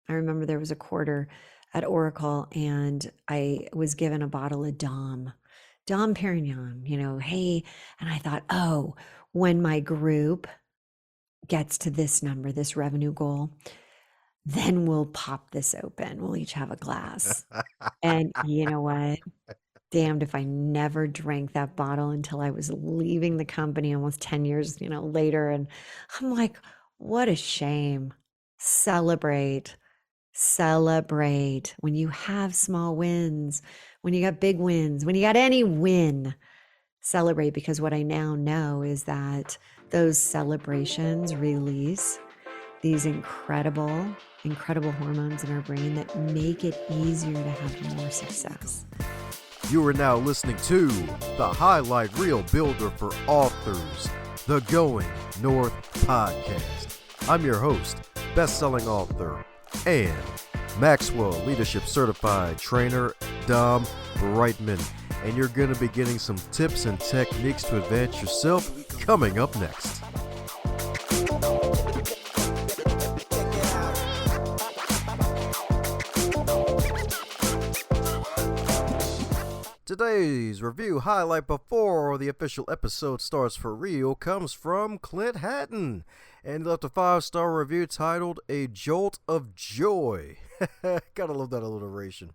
I remember there was a quarter at Oracle and I was given a bottle of Dom Perignon, hey, and I thought, oh, when my group gets to this number, this revenue goal, then we'll pop this open. We'll each have a glass. And you know what? Damned if I never drank that bottle until I was leaving the company almost 10 years, later. And I'm like, what a shame. Celebrate, celebrate when you have small wins, when you got big wins, when you got any win, celebrate, because what I now know is that those celebrations release these incredible, incredible hormones in our brain that make it easier to have more success. You are now listening to the highlight reel builder for authors, the Going North podcast. I'm your host, best-selling author, and Maxwell Leadership Certified Trainer, Dom Brightman. And you're going to be getting some tips and techniques to advance yourself coming up next. Today's review highlight before the official episode starts for real comes from Clint Hatton, and he left a 5-star review titled A Jolt of Joy. Gotta love that alliteration.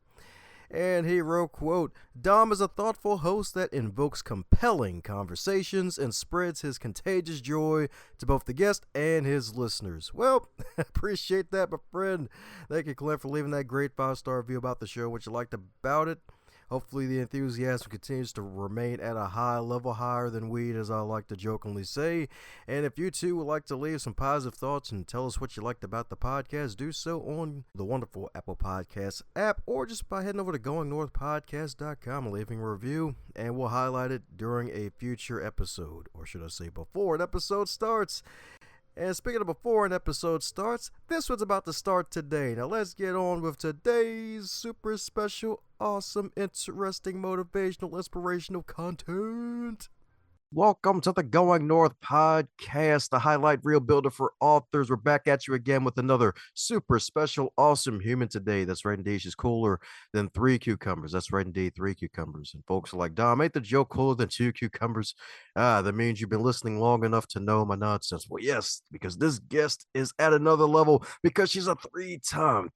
And he wrote, quote, Dom is a thoughtful host that invokes compelling conversations and spreads his contagious joy to both the guest and his listeners. Well, appreciate that, my friend. Thank you, Clint, for leaving that great 5-star review about the show, what you liked about it. Hopefully the enthusiasm continues to remain at a high level, higher than weed, as I like to jokingly say. And if you too would like to leave some positive thoughts and tell us what you liked about the podcast, do so on the wonderful Apple Podcasts app, or just by heading over to goingnorthpodcast.com and leaving a review, and we'll highlight it during a future episode, or should I say before an episode starts. And speaking of before an episode starts, this one's about to start today. Now let's get on with today's super special, awesome, interesting, motivational, inspirational content. Welcome to the Going North podcast, the highlight reel builder for authors. We're back at you again with another super special, awesome human today. That's right, indeed. She's cooler than 3 cucumbers. That's right, indeed, 3 cucumbers. And folks are like, Dom, ain't the joke cooler than 2 cucumbers? That means you've been listening long enough to know my nonsense. Well, yes, because this guest is at another level because she's a three-time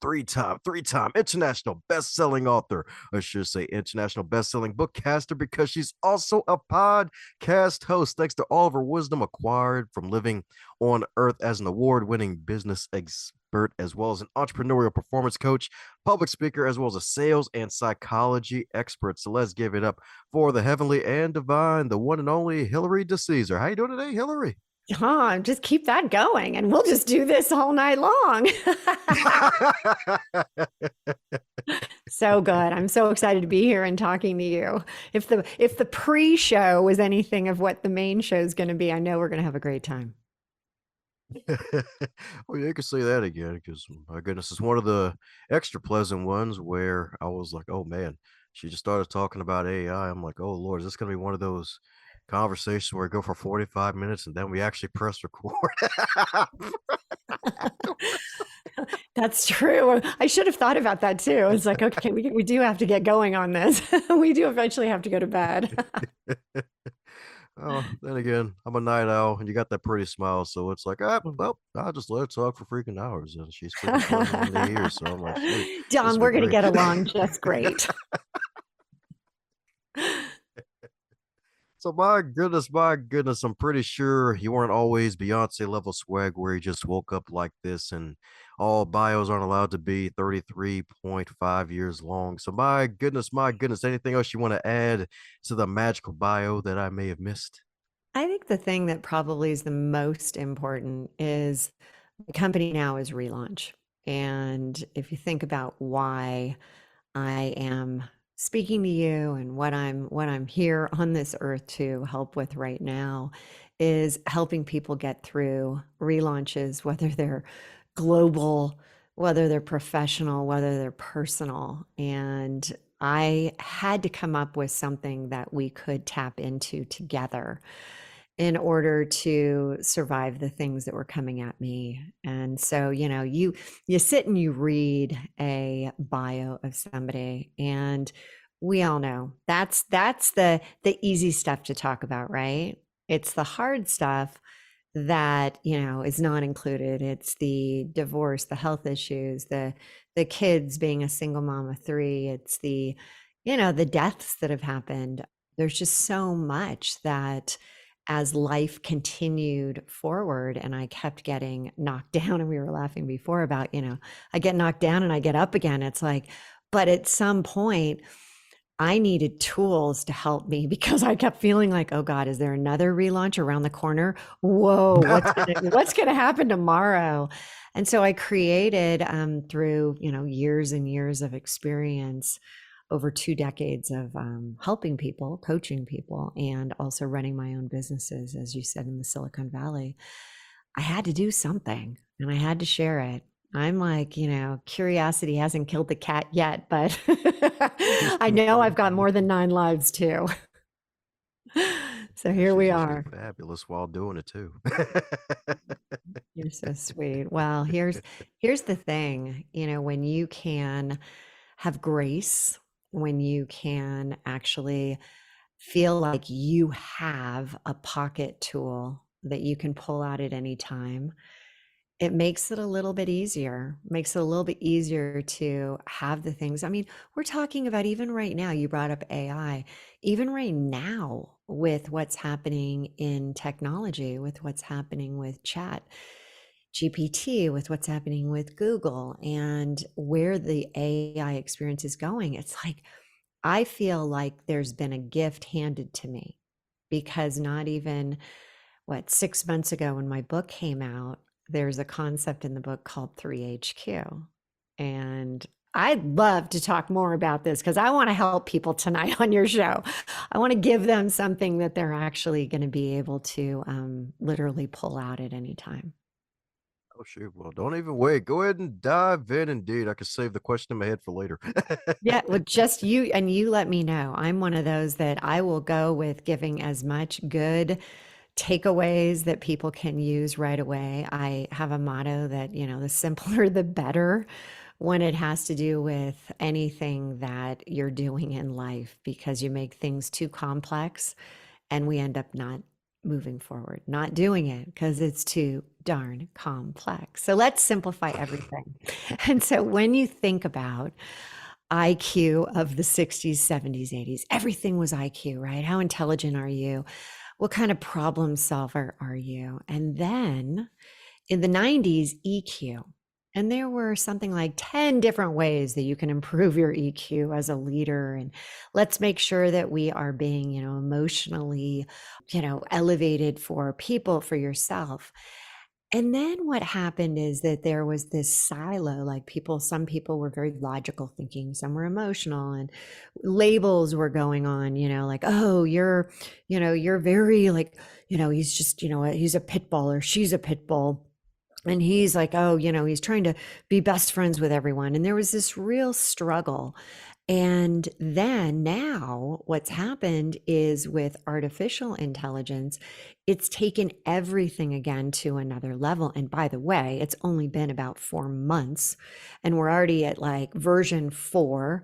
international best-selling author. I should say international best-selling bookcaster, because she's also a podcast host, thanks to all of her wisdom acquired from living on earth as an award-winning business expert, as well as an entrepreneurial performance coach, public speaker, as well as a sales and psychology expert. So let's give it up for the heavenly and divine, the one and only Hilary DeCesare. How you doing today, Hilary? Just keep that going and we'll just do this all night long. So good. I'm so excited to be here and talking to you. If the pre-show was anything of what the main show is going to be, I know we're going to have a great time. Well, you can say that again, because my goodness, it's one of the extra pleasant ones where I was like, oh man, she just started talking about AI. I'm like, oh Lord, is this going to be one of those conversations where we go for 45 minutes and then we actually press record? That's true. I should have thought about that too. It's like, okay, we do have to get going on this. We do eventually have to go to bed. Oh, then again, I'm a night owl, and you got that pretty smile, so it's like, well, I'll just let her talk for freaking hours, and she's freaking fun in the ears. So I'm like, shoot, Don, we're going to get along just great. So my goodness, I'm pretty sure you weren't always Beyonce level swag where you just woke up like this, and all bios aren't allowed to be 33.5 years long. So my goodness, anything else you want to add to the magical bio that I may have missed? I think the thing that probably is the most important is the company now is Relaunch. And if you think about why I am speaking to you and what I'm here on this earth to help with right now is helping people get through relaunches, whether they're global, whether they're professional, whether they're personal. And I had to come up with something that we could tap into together. in order to survive the things that were coming at me. And so, you sit and you read a bio of somebody, and we all know that's the easy stuff to talk about, right? It's the hard stuff that, is not included. It's the divorce, the health issues, the kids being a single mom of three. It's the deaths that have happened. There's just so much that, as life continued forward and I kept getting knocked down, and we were laughing before about, I get knocked down and I get up again. It's like, but at some point I needed tools to help me, because I kept feeling like, oh God, is there another relaunch around the corner? Whoa, what's gonna happen tomorrow? And so I created, through years and years of experience, over 2 decades of helping people, coaching people, and also running my own businesses, as you said, in the Silicon Valley. I had to do something and I had to share it. I'm like, curiosity hasn't killed the cat yet, but I know I've got more than 9 lives too. So Yeah, here she's we just are. fabulous while doing it too. You're so sweet. Well, here's the thing, when you can have grace, when you can actually feel like you have a pocket tool that you can pull out at any time, it makes it a little bit easier, makes it a little bit easier to have the things. I mean, we're talking about, even right now, you brought up AI, even right now, with what's happening in technology, with what's happening with chat GPT, with what's happening with Google, and where the AI experience is going. It's like, I feel like there's been a gift handed to me, because not even, 6 months ago, when my book came out, there's a concept in the book called 3HQ. And I'd love to talk more about this, because I want to help people tonight on your show. I want to give them something that they're actually going to be able to literally pull out at any time. Oh shoot! Well, don't even wait. Go ahead and dive in. Indeed, I can save the question in my head for later. Yeah, well, just you let me know. I'm one of those that I will go with giving as much good takeaways that people can use right away. I have a motto that, the simpler the better, when it has to do with anything that you're doing in life, because you make things too complex and we end up not moving forward, not doing it because it's too darn complex. So let's simplify everything. And so when you think about IQ of the 60s, 70s, 80s, everything was IQ, right? How intelligent are you? What kind of problem solver are you? And then in the 90s, EQ. And there were something like 10 different ways that you can improve your EQ as a leader. And let's make sure that we are being, emotionally, elevated for people, for yourself. And then what happened is that there was this silo, like some people were very logical thinking, some were emotional, and labels were going on, like, oh, you're very like, he's just, he's a pit bull or she's a pit bull. And he's like, oh, he's trying to be best friends with everyone. And there was this real struggle. And then now what's happened is, with artificial intelligence, it's taken everything again to another level. And by the way, it's only been about 4 months and we're already at like version 4.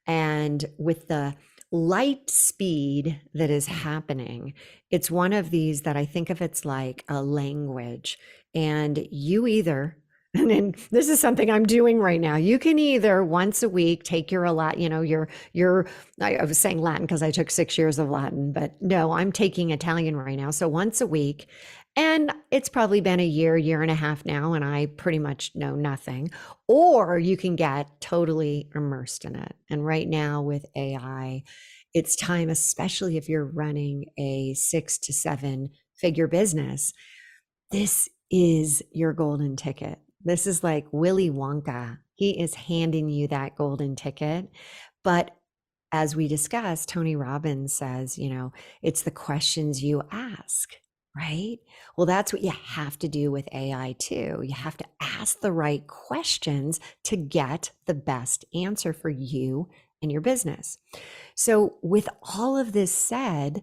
And with the light speed that is happening, it's one of these that I think of, it's like a language. And you either, and then this is something I'm doing right now. You can either once a week take your Latin, I was saying Latin because I took 6 years of Latin, but no, I'm taking Italian right now. So once a week, and it's probably been a year and a half now, and I pretty much know nothing. Or you can get totally immersed in it. And right now with AI, it's time, especially if you're running a 6 to 7 figure business, this is your golden ticket. This is like Willy Wonka. He is handing you that golden ticket. But as we discussed, Tony Robbins says, it's the questions you ask, right? Well, that's what you have to do with AI too. You have to ask the right questions to get the best answer for you and your business. So, with all of this said,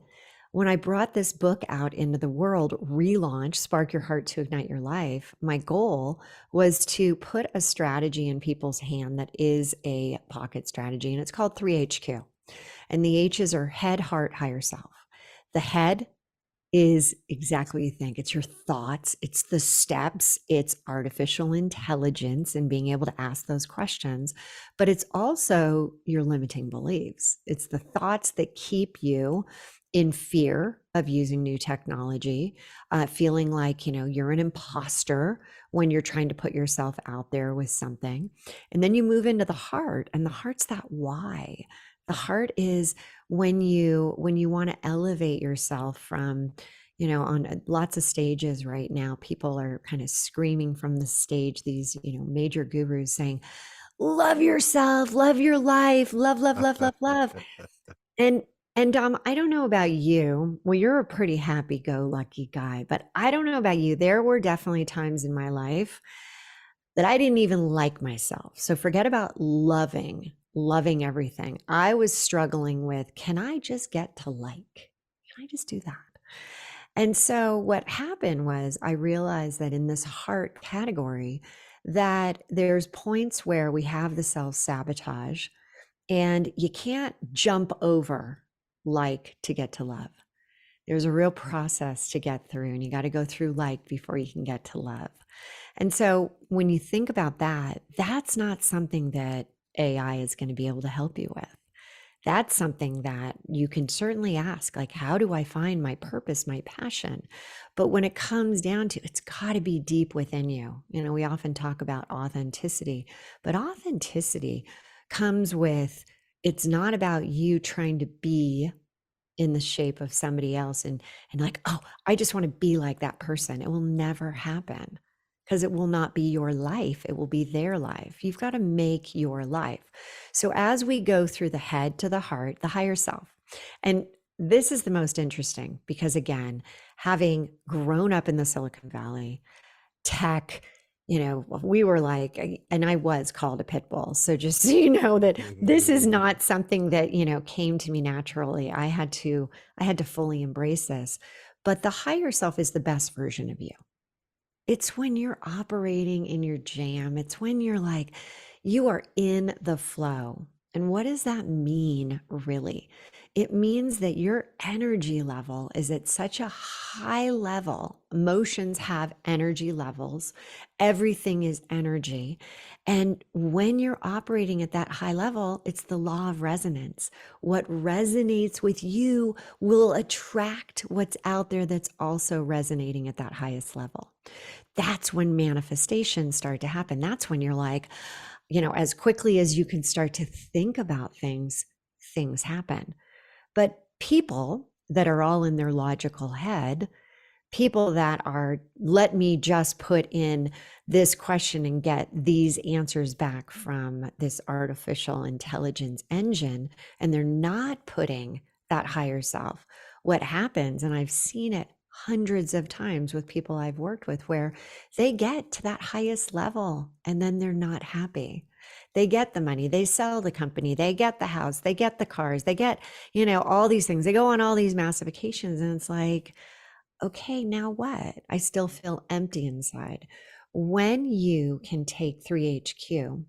when I brought this book out into the world, Relaunch, Spark Your Heart to Ignite Your Life, my goal was to put a strategy in people's hand that is a pocket strategy, and it's called 3HQ. And the H's are head, heart, higher self. The head is exactly what you think. It's your thoughts, it's the steps, it's artificial intelligence and being able to ask those questions. But it's also your limiting beliefs. It's the thoughts that keep you in fear of using new technology, feeling like, you're an imposter when you're trying to put yourself out there with something. And then you move into the heart, and the heart's that why. The heart is when you want to elevate yourself from, on lots of stages right now, people are kind of screaming from the stage, these, major gurus saying, love yourself, love your life, love, love, love, love, love. And I don't know about you. Well, you're a pretty happy-go-lucky guy, but I don't know about you. There were definitely times in my life that I didn't even like myself. So forget about loving everything. I was struggling with, can I just get to like? Can I just do that? And so what happened was I realized that in this heart category, that there's points where we have the self-sabotage, and you can't jump over like to get to love. There's a real process to get through, and you got to go through like before you can get to love. And so when you think about that, that's not something that AI is going to be able to help you with. That's something that you can certainly ask, like, how do I find my purpose, my passion? But when it comes down to, it's got to be deep within you. We often talk about authenticity, but authenticity comes with, it's not about you trying to be in the shape of somebody else and like, oh, I just want to be like that person. It will never happen, because it will not be your life. It will be their life. You've got to make your life. So as we go through the head to the heart, the higher self, and this is the most interesting, because again, having grown up in the Silicon Valley, tech, we were like, and I was called a pit bull. So just so you know that this is not something that, came to me naturally. I had to fully embrace this. But the higher self is the best version of you. It's when you're operating in your jam. It's when you're like, you are in the flow. And what does that mean, really? It means that your energy level is at such a high level. Emotions have energy levels, everything is energy. And when you're operating at that high level, it's the law of resonance. What resonates with you will attract what's out there that's also resonating at that highest level. That's when manifestations start to happen. That's when you're like, as quickly as you can start to think about things, things happen. But people that are all in their logical head, people that are, let me just put in this question and get these answers back from this artificial intelligence engine, and they're not putting that higher self. What happens, and I've seen it hundreds of times with people I've worked with, where they get to that highest level and then they're not happy. They get the money, they sell the company, they get the house, they get the cars, they get, all these things. They go on all these massive vacations, and it's like, okay, now what? I still feel empty inside. When you can take 3HQ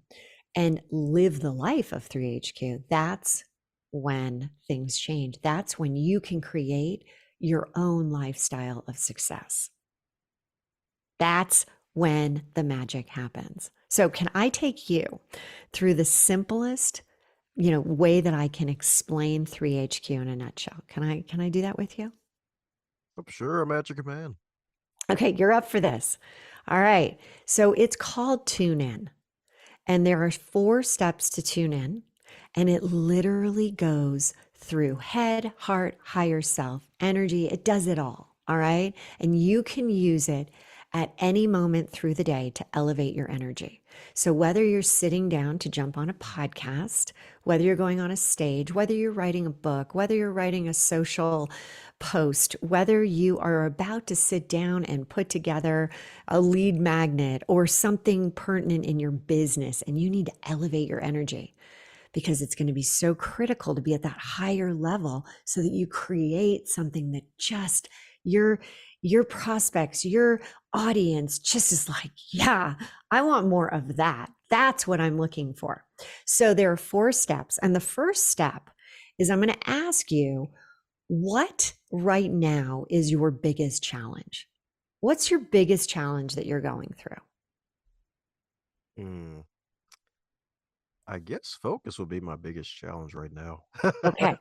and live the life of 3HQ, that's when things change. That's when you can create your own lifestyle of success. That's when the magic happens. So can I take you through the simplest, way that I can explain 3HQ in a nutshell? Can I do that with you? I'm sure I'm at your command. Okay, you're up for this. All right. So it's called Tune In. And there are 4 steps to tune in. And it literally goes through head, heart, higher self, energy. It does it all. All right. And you can use it at any moment through the day to elevate your energy. So whether you're sitting down to jump on a podcast, whether you're going on a stage, whether you're writing a book, whether you're writing a social post, whether you are about to sit down and put together a lead magnet or something pertinent in your business and you need to elevate your energy, because it's going to be so critical to be at that higher level so that you create something that just your your prospects, your audience just is like, yeah, I want more of that. That's what I'm looking for. So there are 4 steps. And the first step is I'm going to ask you, what right now is your biggest challenge? What's your biggest challenge that you're going through? Hmm. I guess focus would be my biggest challenge right now. Okay.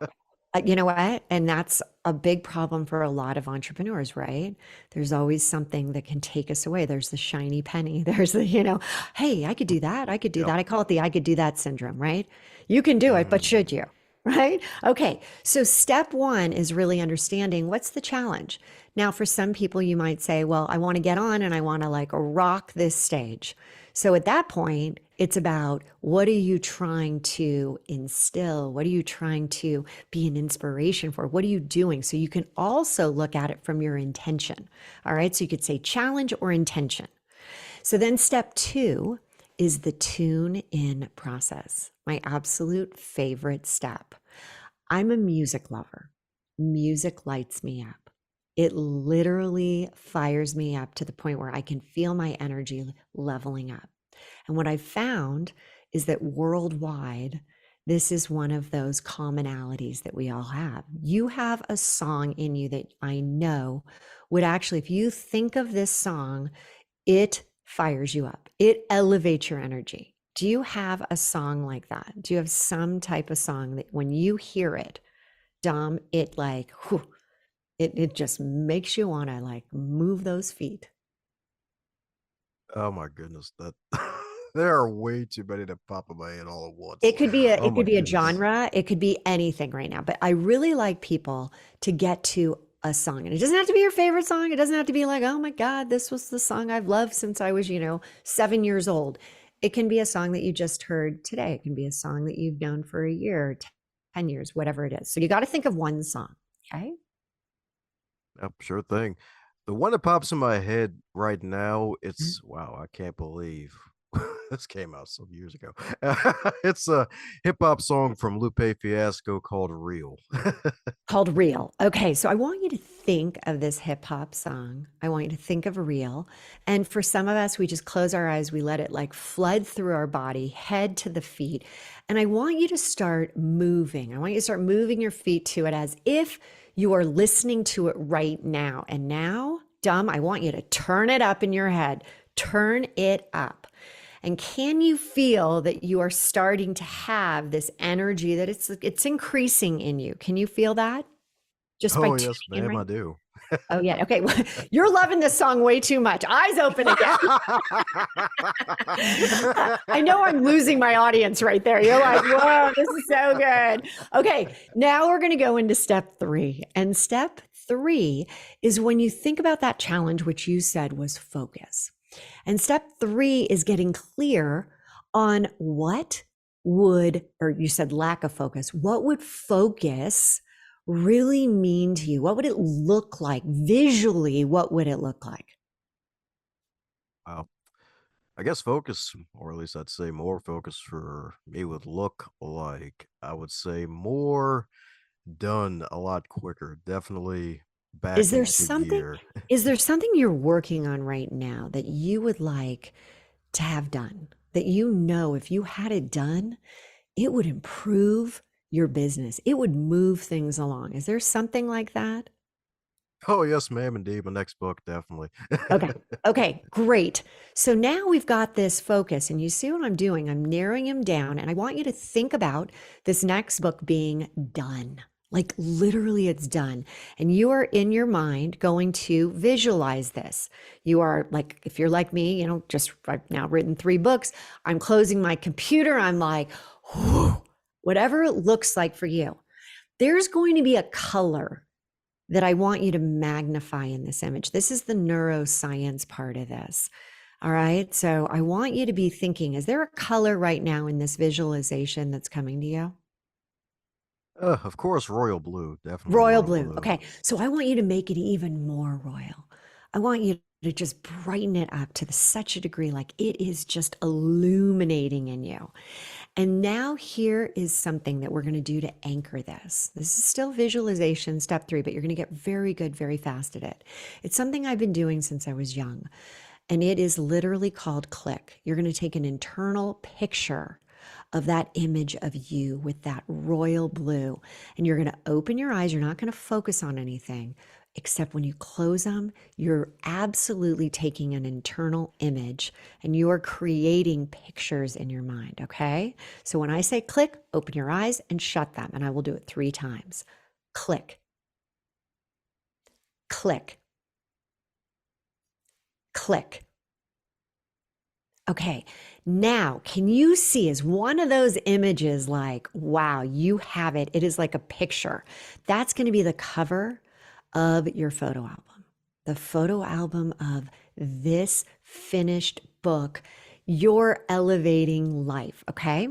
You know what? And that's a big problem for a lot of entrepreneurs, right? There's always something that can take us away. There's the shiny penny. There's the, hey, I could do that. I could do Yep. that. I call it the I could do that syndrome, right? You can do it, but should Mhm. you? Right? Okay. So step one is really understanding what's the challenge. Now, for some people, you might say, well, I want to get on and I want to like rock this stage. So at that point, it's about what are you trying to instill? What are you trying to be an inspiration for? What are you doing? So you can also look at it from your intention. All right. So you could say challenge or intention. So then step two is the tune in process, my absolute favorite step. I'm a music lover. Music lights me up. It literally fires me up to the point where I can feel my energy leveling up. And what I've found is that worldwide, this is one of those commonalities that we all have. You have a song in you that I know would actually, if you think of this song, it fires you up, it elevates your energy. Do you have a song like that? Do you have some type of song that when you hear it, Dom, it like, whew, it just makes you want to like move those feet? Oh my goodness, that there are way too many that pop in my head all at once. It could be a Oh it my could be a goodness. genre, it could be anything right now, but I really like people to get to a song. And it doesn't have to be your favorite song. It doesn't have to be like, "Oh my god, this was the song I've loved since I was, 7 years old." It can be a song that you just heard today. It can be a song that you've known for a year, 10 years, whatever it is. So you got to think of one song, okay? Yep, sure thing. The one that pops in my head right now, Mhm. it's wow, I can't believe this came out some years ago. It's a hip hop song from Lupe Fiasco called Real. Called Real. Okay, so I want you to think of this hip hop song. I want you to think of Real. And for some of us, we just close our eyes, we let it like flood through our body, head to the feet. And I want you to start moving. I want you to start moving your feet to it as if you are listening to it right now. And now, Dom, I want you to turn it up in your head. Turn it up. And can you feel that you are starting to have this energy that it's increasing in you? Can you feel that just by Oh tuning yes, in ma'am, right? I do. Oh yeah. Okay. Well, you're loving this song way too much. Eyes open again. I know I'm losing my audience right there. You're like, whoa, this is so good. Okay. Now we're going to go into step three. And step three is when you think about that challenge, which you said was focus. And step three is getting clear on what would, or you said lack of focus, what would focus really mean to you? What would it look like visually? What would it look like? Wow. I guess focus, or at least I'd say more focus for me would look like I would say more done a lot quicker. Definitely Is back there into something, gear. is there something you're working on right now that you would like to have done that if you had it done, it would improve your business? It would move things along. Is there something like that? Oh yes, ma'am, indeed. My next book, definitely. Okay. Okay, great. So now we've got this focus, and you see what I'm doing? I'm narrowing him down, and I want you to think about this next book being done. Like literally, it's done. And you are in your mind going to visualize this. You are like, if you're like me, just I've now written 3 books. I'm closing my computer. I'm like, whew, whatever it looks like for you. There's going to be a color that I want you to magnify in this image. This is the neuroscience part of this. All right. So I want you to be thinking, is there a color right now in this visualization that's coming to you? Of course, royal blue, definitely Royal royal blue. blue. Okay. So I want you to make it even more royal. I want you to just brighten it up to such a degree like it is just illuminating in you. And now here is something that we're going to do to anchor this. This is still visualization, step 3, but you're going to get very good very fast at it. It's something I've been doing since I was young, and it is literally called click. You're going to take an internal picture of that image of you with that royal blue, and you're going to open your eyes. You're not going to focus on anything, except when you close them, you're absolutely taking an internal image and you are creating pictures in your mind. Okay. So when I say click, open your eyes and shut them. And I will do it 3 times. Click, click, click. Okay. Now, can you see, is one of those images like, wow, you have it? It is like a picture. That's going to be the cover of your photo album, the photo album of this finished book, your elevating life. Okay.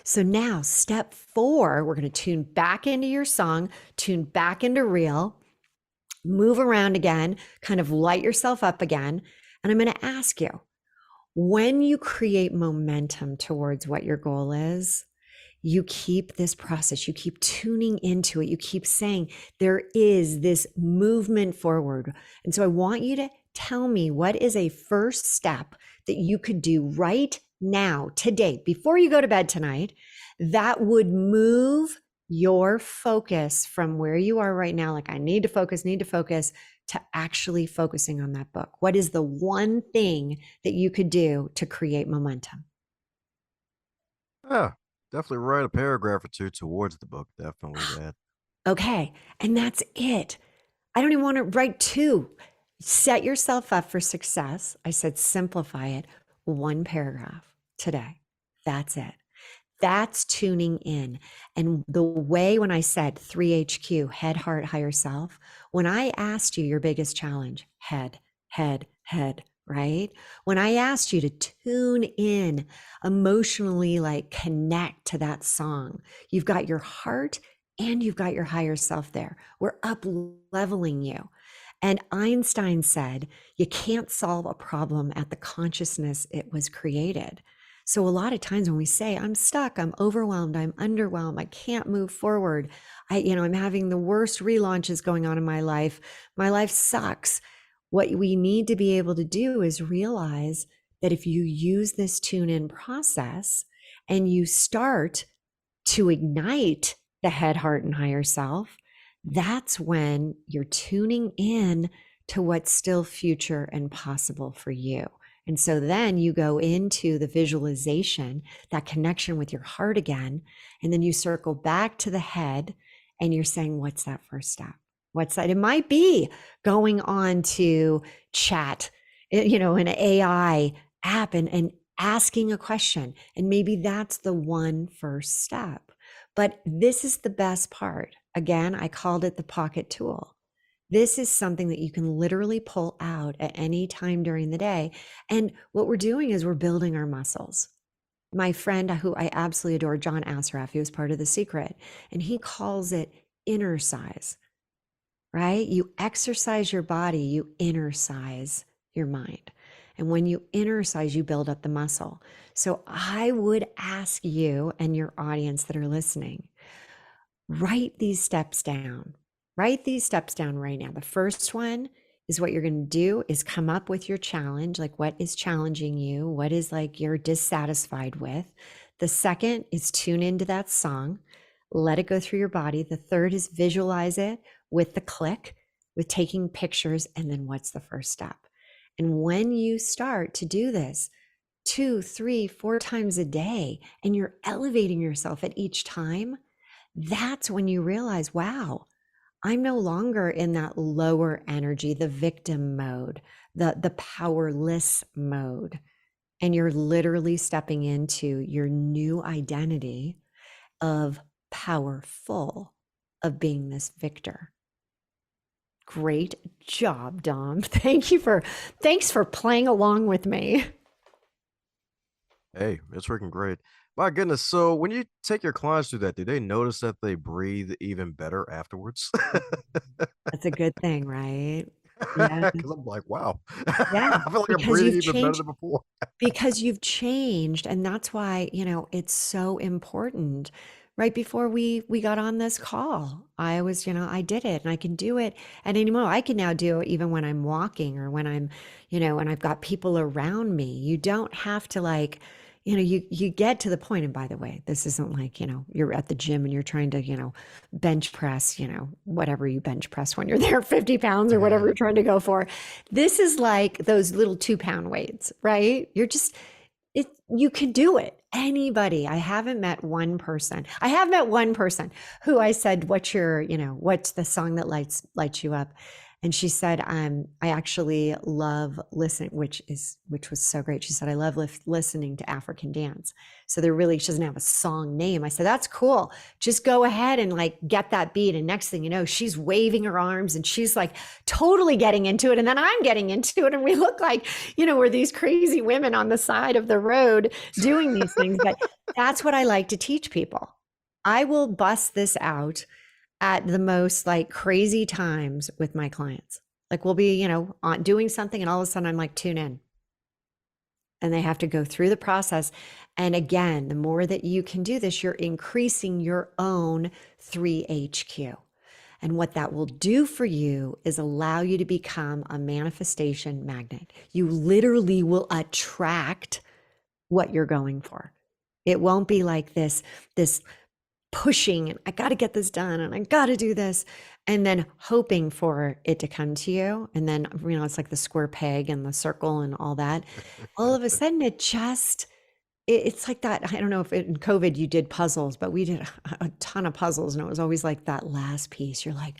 So now, step 4, we're going to tune back into your song, tune back into reel, move around again, kind of light yourself up again. And I'm going to ask you, when you create momentum towards what your goal is, you keep this process, you keep tuning into it, you keep saying there is this movement forward. And so I want you to tell me, what is a first step that you could do right now, today, before you go to bed tonight, that would move your focus from where you are right now, like I need to focus, to actually focusing on that book? What is the one thing that you could do to create momentum? Yeah, definitely write a paragraph or two towards the book. Definitely that. Okay. And that's it. I don't even want to write 2. Set yourself up for success. I said, simplify it. 1 paragraph today. That's it. That's tuning in. And the way, when I said 3HQ, head, heart, higher self, when I asked you your biggest challenge, head, head, head, right? When I asked you to tune in emotionally, like connect to that song, you've got your heart and you've got your higher self there. We're up leveling you. And Einstein said, you can't solve a problem at the consciousness it was created. So a lot of times when we say, I'm stuck, I'm overwhelmed, I'm underwhelmed, I can't move forward, I'm having the worst relaunches going on in my life sucks. What we need to be able to do is realize that if you use this tune in process and you start to ignite the head, heart, and higher self, that's when you're tuning in to what's still future and possible for you. And so then you go into the visualization, that connection with your heart again, and then you circle back to the head and you're saying, what's that first step? What's that? It might be going on to chat, an AI app and asking a question. And maybe that's the one first step. But this is the best part. Again, I called it the pocket tool. This is something that you can literally pull out at any time during the day. And what we're doing is we're building our muscles. My friend who I absolutely adore, John Assaraf, he was part of The Secret, and he calls it inner size, right? You exercise your body, you inner size your mind. And when you inner size, you build up the muscle. So I would ask you and your audience that are listening, write these steps down. Write these steps down right now. The first one is, what you're going to do is come up with your challenge, like what is challenging you, what is like you're dissatisfied with. The second is tune into that song, let it go through your body. The third is visualize it with the click, with taking pictures. And then what's the first step? And when you start to do this 2, 3, 4 times a day, and you're elevating yourself at each time, that's when you realize, wow, I'm no longer in that lower energy, the victim mode, the powerless mode. And you're literally stepping into your new identity of powerful, of being this victor. Great job, Dom. Thanks for playing along with me. Hey, it's working great. My goodness. So when you take your clients through that, do they notice that they breathe even better afterwards? That's a good thing, right? Yeah. Because I'm like, wow, Yeah. I feel like I'm Because breathing you've even better changed than before. Because you've changed, and that's why, it's so important. Right before we got on this call, I was, I did it and I can do it at any moment. I can now do it even when I'm walking or when I'm, when I've got people around me. You don't have to like, you get to the point, and by the way, this isn't like, you're at the gym and you're trying to, bench press, whatever you bench press when you're there, 50 pounds or whatever you're trying to go for. This is like those little 2-pound weights, right? You can do it. Anybody. I haven't met one person. I have met one person who I said, what's the song that lights you up? And she said, I actually love listening, which was so great. She said, I love listening to African dance. So she doesn't have a song name. I said, that's cool. Just go ahead and like get that beat. And next thing you know, she's waving her arms and she's like totally getting into it. And then I'm getting into it. And we look like, we're these crazy women on the side of the road doing these things. But that's what I like to teach people. I will bust this out at the most like crazy times with my clients. Like we'll be, doing something and all of a sudden I'm like, tune in. And they have to go through the process. And again, the more that you can do this, you're increasing your own 3HQ. And what that will do for you is allow you to become a manifestation magnet. You literally will attract what you're going for. It won't be like this pushing and I got to get this done and I got to do this and then hoping for it to come to you. And then, it's like the square peg and the circle and all that. All of a sudden it's like that. I don't know if in COVID you did puzzles, but we did a ton of puzzles and it was always like that last piece. You're like,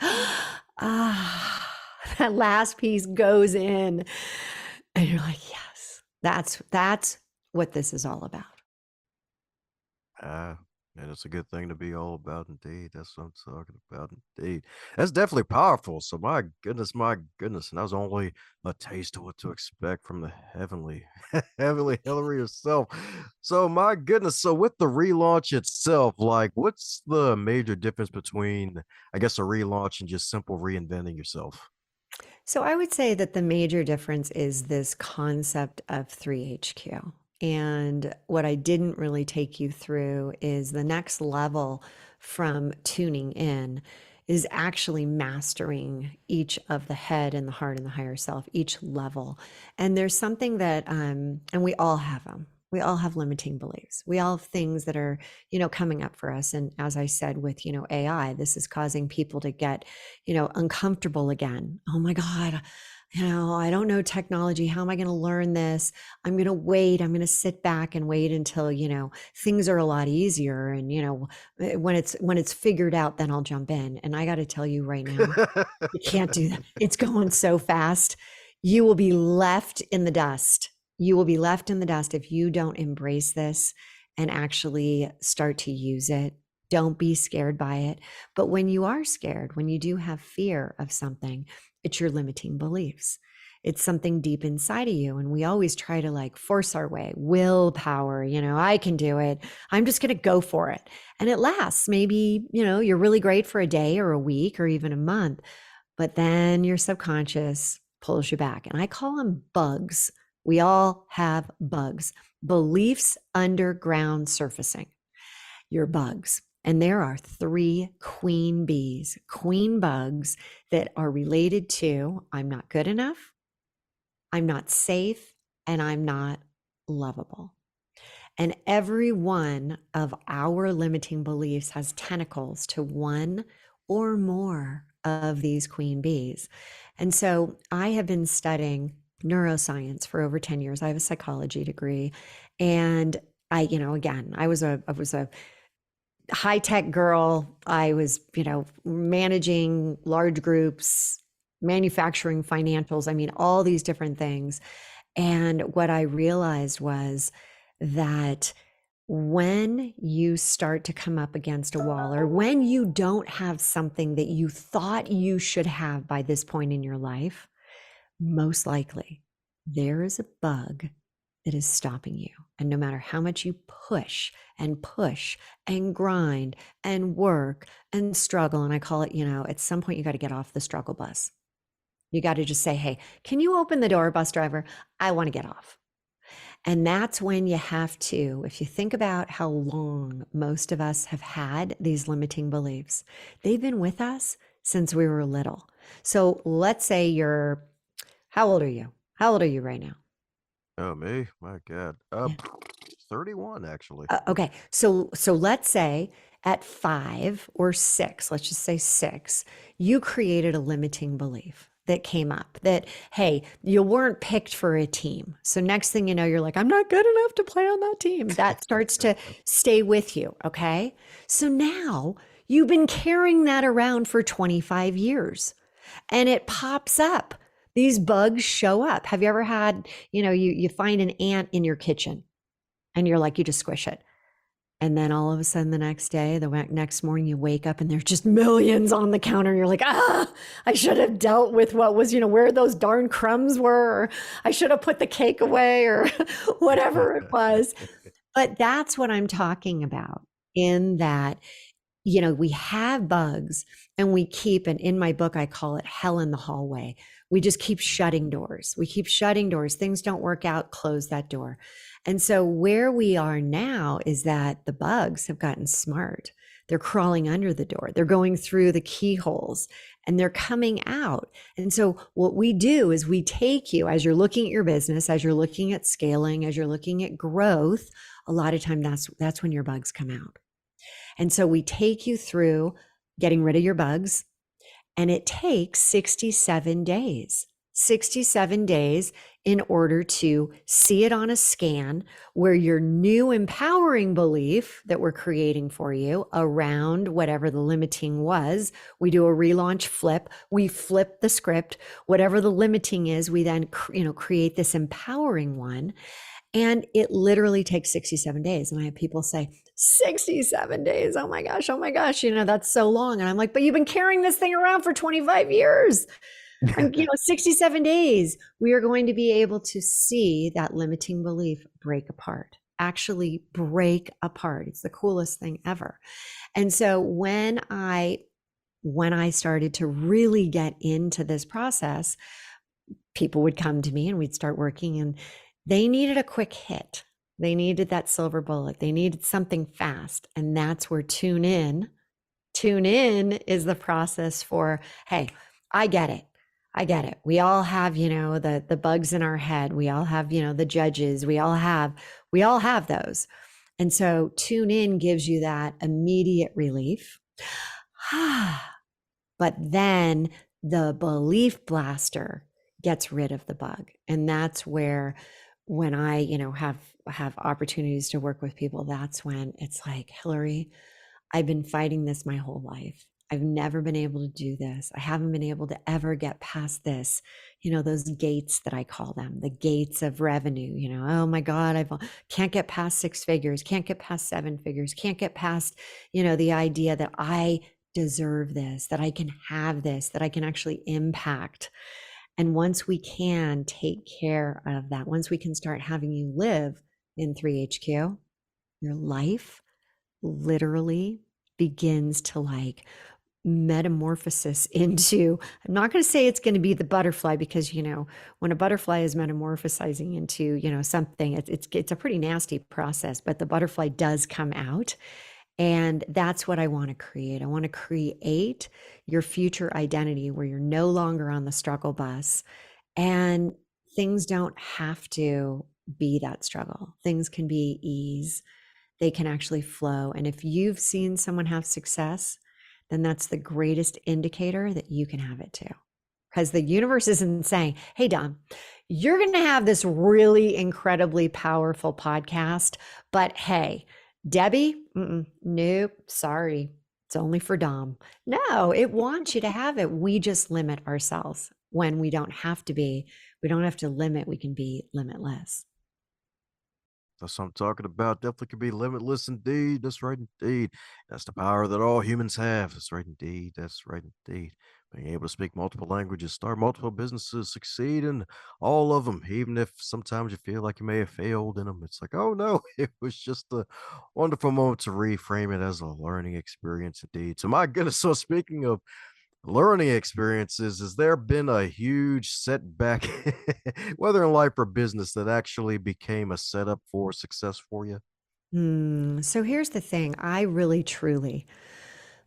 that last piece goes in and you're like, yes, that's what this is all about. Ah, and it's a good thing to be all about indeed. That's what I'm talking about indeed. That's definitely powerful. So my goodness, and that was only a taste of what to expect from the heavenly, heavenly Hillary herself. So my goodness, so with the relaunch itself, like what's the major difference between I guess a relaunch and just simple reinventing yourself? So I would say that the major difference is this concept of 3HQ. And what I didn't really take you through is the next level from tuning in is actually mastering each of the head and the heart and the higher self, each level. And there's something that, and we all have them. We all have limiting beliefs. We all have things that are, coming up for us. And as I said with, AI, this is causing people to get uncomfortable again. Oh my God, I don't know technology. How am I going to learn this? I'm going to wait. I'm going to sit back and wait until, things are a lot easier. And, when it's figured out, then I'll jump in. And I got to tell you right now, you can't do that. It's going so fast. You will be left in the dust. You will be left in the dust if you don't embrace this and actually start to use it. Don't be scared by it. But when you are scared, when you do have fear of something, it's your limiting beliefs. It's something deep inside of you. And we always try to like force our way, willpower, I can do it. I'm just going to go for it. And it lasts. Maybe, you're really great for a day or a week or even a month, but then your subconscious pulls you back. And I call them bugs. We all have bugs, beliefs underground surfacing, your bugs. And there are 3 queen bees, queen bugs that are related to I'm not good enough, I'm not safe, and I'm not lovable. And every one of our limiting beliefs has tentacles to one or more of these queen bees. And so I have been studying neuroscience for over 10 years. I have a psychology degree. And again, I was a high tech girl. I was, managing large groups, manufacturing financials. I mean, all these different things. And what I realized was that when you start to come up against a wall, or when you don't have something that you thought you should have by this point in your life, most likely there is a bug that is stopping you. And no matter how much you push and grind and work and struggle, and I call it, at some point you got to get off the struggle bus. You got to just say, hey, can you open the door, bus driver? I want to get off. And that's when you have to, if you think about how long most of us have had these limiting beliefs, they've been with us since we were little. So let's say you're, how old are you? How old are you right now? Oh, me? My God. Yeah. 31 actually. Okay. So let's say at 5 or 6, let's just say 6, you created a limiting belief that came up that, hey, you weren't picked for a team. So next thing you know, you're like, I'm not good enough to play on that team. That starts to stay with you. Okay. So now you've been carrying that around for 25 years and it pops up. These bugs show up. Have you ever had, you find an ant in your kitchen and you're like, you just squish it. And then all of a sudden, the next day, the next morning, you wake up and there's just millions on the counter. And you're like, I should have dealt with what was, where those darn crumbs were. Or I should have put the cake away or whatever it was. But that's what I'm talking about in that we have bugs and we keep, and in my book, I call it hell in the hallway. We just keep shutting doors. We keep shutting doors. Things don't work out, close that door. And so where we are now is that the bugs have gotten smart. They're crawling under the door. They're going through the keyholes and they're coming out. And so what we do is we take you as you're looking at your business, as you're looking at scaling, as you're looking at growth, a lot of time that's when your bugs come out. And so we take you through getting rid of your bugs, and it takes 67 days. 67 days in order to see it on a scan where your new empowering belief that we're creating for you around whatever the limiting was, we do a relaunch flip, we flip the script, whatever the limiting is, we then create this empowering one. And it literally takes 67 days. And I have people say, 67 days. Oh my gosh. Oh my gosh. That's so long. And I'm like, but you've been carrying this thing around for 25 years. And, 67 days, we are going to be able to see that limiting belief break apart, actually break apart. It's the coolest thing ever. And so when I started to really get into this process, people would come to me and we'd start working and they needed a quick hit. They needed that silver bullet. They needed something fast. And that's where tune in is the process for, hey, I get it. I get it. We all have, the bugs in our head. We all have, the judges. We all have those. And so tune in gives you that immediate relief. But then the belief blaster gets rid of the bug. And that's where when I, have opportunities to work with people, that's when it's like, Hilary, I've been fighting this my whole life. I've never been able to do this. I haven't been able to ever get past this, those gates that I call them, the gates of revenue, oh my God, I can't get past 6 figures, can't get past 7 figures, can't get past, the idea that I deserve this, that I can have this, that I can actually impact. And once we can take care of that, once we can start having you live in 3HQ, your life literally begins to like metamorphosis into, I'm not going to say it's going to be the butterfly because, when a butterfly is metamorphosizing into, something, it's a pretty nasty process, but the butterfly does come out. And that's what I want to create. I want to create your future identity where you're no longer on the struggle bus and things don't have to be that struggle. Things can be ease. They can actually flow. And if you've seen someone have success, then that's the greatest indicator that you can have it too. Because the universe isn't saying, hey, Dom, you're going to have this really incredibly powerful podcast, but hey, Debbie, nope, sorry. It's only for Dom. No, it wants you to have it. We just limit ourselves when we don't have to be. We don't have to limit. We can be limitless. That's what I'm talking about. Definitely can be limitless indeed. That's right indeed. That's the power that all humans have. That's right indeed. That's right indeed. Being able to speak multiple languages, start multiple businesses, succeed in all of them, even if sometimes you feel like you may have failed in them. It's like, oh no, it was just a wonderful moment to reframe it as a learning experience indeed. So my goodness. So speaking of Learning experiences, has there been a huge setback, whether in life or business, that actually became a setup for success for you? So here's the thing. I really truly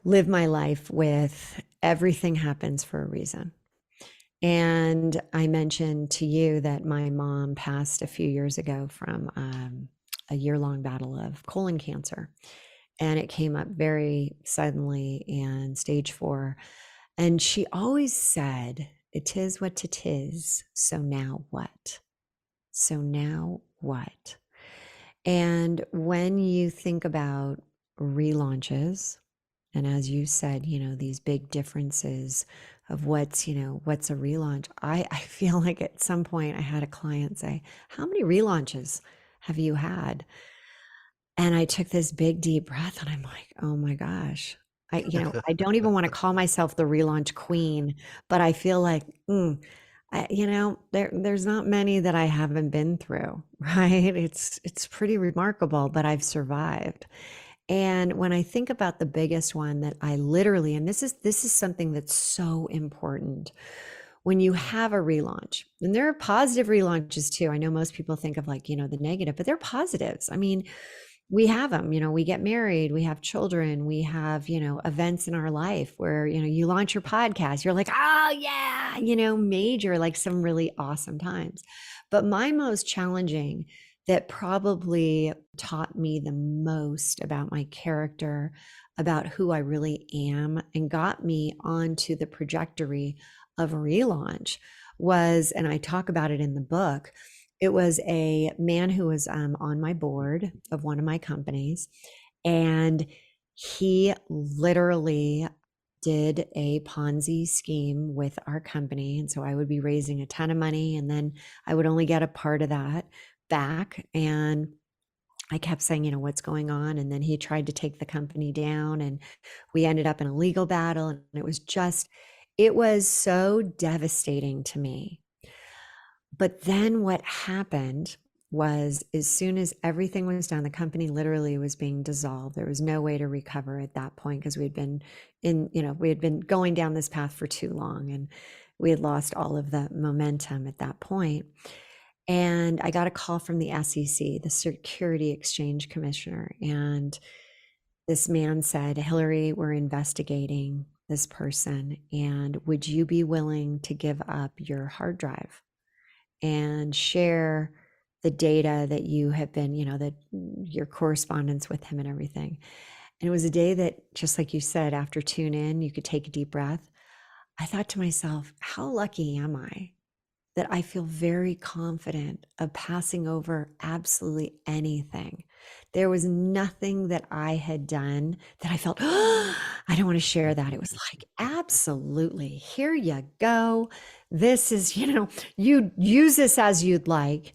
live my life with everything happens for a reason. And I mentioned to you that my mom passed a few years ago from a year-long battle of colon cancer. And it came up very suddenly and stage 4. And she always said, "It is what it is. So now what? So now what?" And when you think about relaunches, and as you said, these big differences of what's a relaunch, I feel like at some point I had a client say, "How many relaunches have you had?" And I took this big deep breath and I'm like, "Oh my gosh." I don't even want to call myself the relaunch queen, but I feel like, there's not many that I haven't been through, right? It's pretty remarkable, but I've survived. And when I think about the biggest one that I literally, and this is something that's so important when you have a relaunch, and there are positive relaunches too. I know most people think of like, the negative, but they're positives. I mean, we have them, we get married, we have children, we have, events in our life where, you launch your podcast, you're like, oh yeah, major, like some really awesome times. But my most challenging that probably taught me the most about my character, about who I really am, and got me onto the trajectory of a relaunch was, and I talk about it in the book, it was a man who was on my board of one of my companies, and he literally did a Ponzi scheme with our company. And so I would be raising a ton of money, and then I would only get a part of that back. And I kept saying, what's going on? And then he tried to take the company down, and we ended up in a legal battle. And it was so devastating to me. But then what happened was, as soon as everything was done, the company literally was being dissolved. There was no way to recover at that point because we had been going down this path for too long, and we had lost all of the momentum at that point. And I got a call from the SEC, the Security Exchange Commissioner, and this man said, "Hilary, we're investigating this person, and would you be willing to give up your hard drive and share the data that you have been, that your correspondence with him and everything?" And it was a day that, just like you said, after tune in, you could take a deep breath. I thought to myself, how lucky am I that I feel very confident of passing over absolutely anything. There was nothing that I had done that I felt, oh, I don't want to share that. It was like, absolutely, here you go. This is, you use this as you'd like.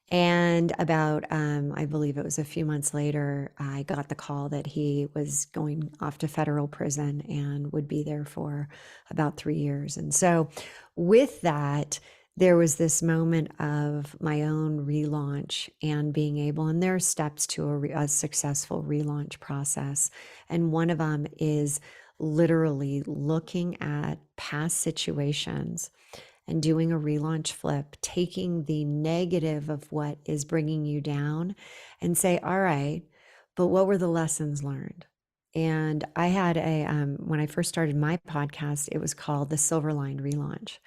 And about, I believe it was a few months later, I got the call that he was going off to federal prison and would be there for about 3 years. And so, with that, there was this moment of my own relaunch and being able, and there are steps to a successful relaunch process. And one of them is literally looking at past situations and doing a relaunch flip, taking the negative of what is bringing you down and say, all right, but what were the lessons learned? And I had when I first started my podcast, it was called the Silver Line Relaunch.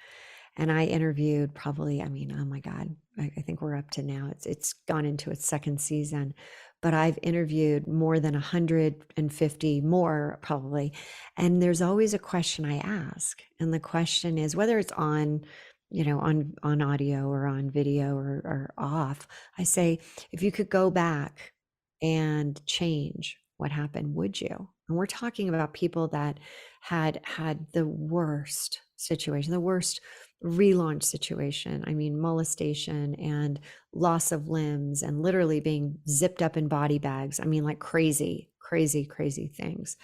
And I interviewed probably, I mean, oh my God, I think we're up to now. It's gone into its second season, but I've interviewed more than 150 more probably. And there's always a question I ask. And the question is, whether it's on, on audio or on video or off, I say, if you could go back and change what happened, would you? And we're talking about people that had the worst situation, the worst relaunch situation. I mean, molestation and loss of limbs and literally being zipped up in body bags. I mean, like crazy, crazy, crazy things.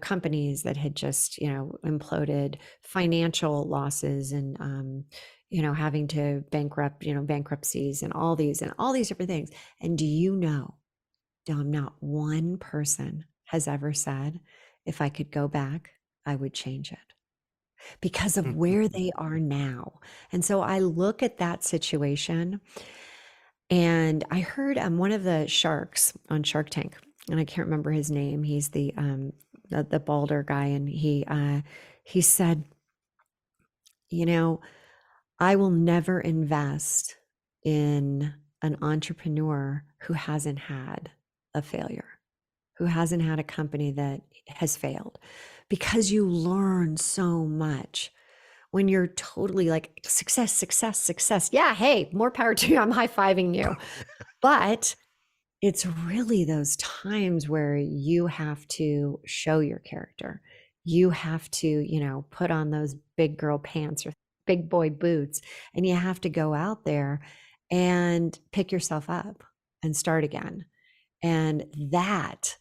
Companies that had just, imploded, financial losses, and, having to bankrupt, bankruptcies and all these different things. And do you know, Dom, not one person has ever said, if I could go back, I would change it. because of where they are now. And so I look at that situation, and I heard one of the sharks on Shark Tank, and I can't remember his name. He's the balder guy, and he said, you know, I will never invest in an entrepreneur who hasn't had a failure, who hasn't had a company that has failed, because you learn so much when you're totally like success, success, success. Yeah, hey, more power to you. I'm high-fiving you. But it's really those times where you have to show your character. You have to, put on those big girl pants or big boy boots, and you have to go out there and pick yourself up and start again. And that,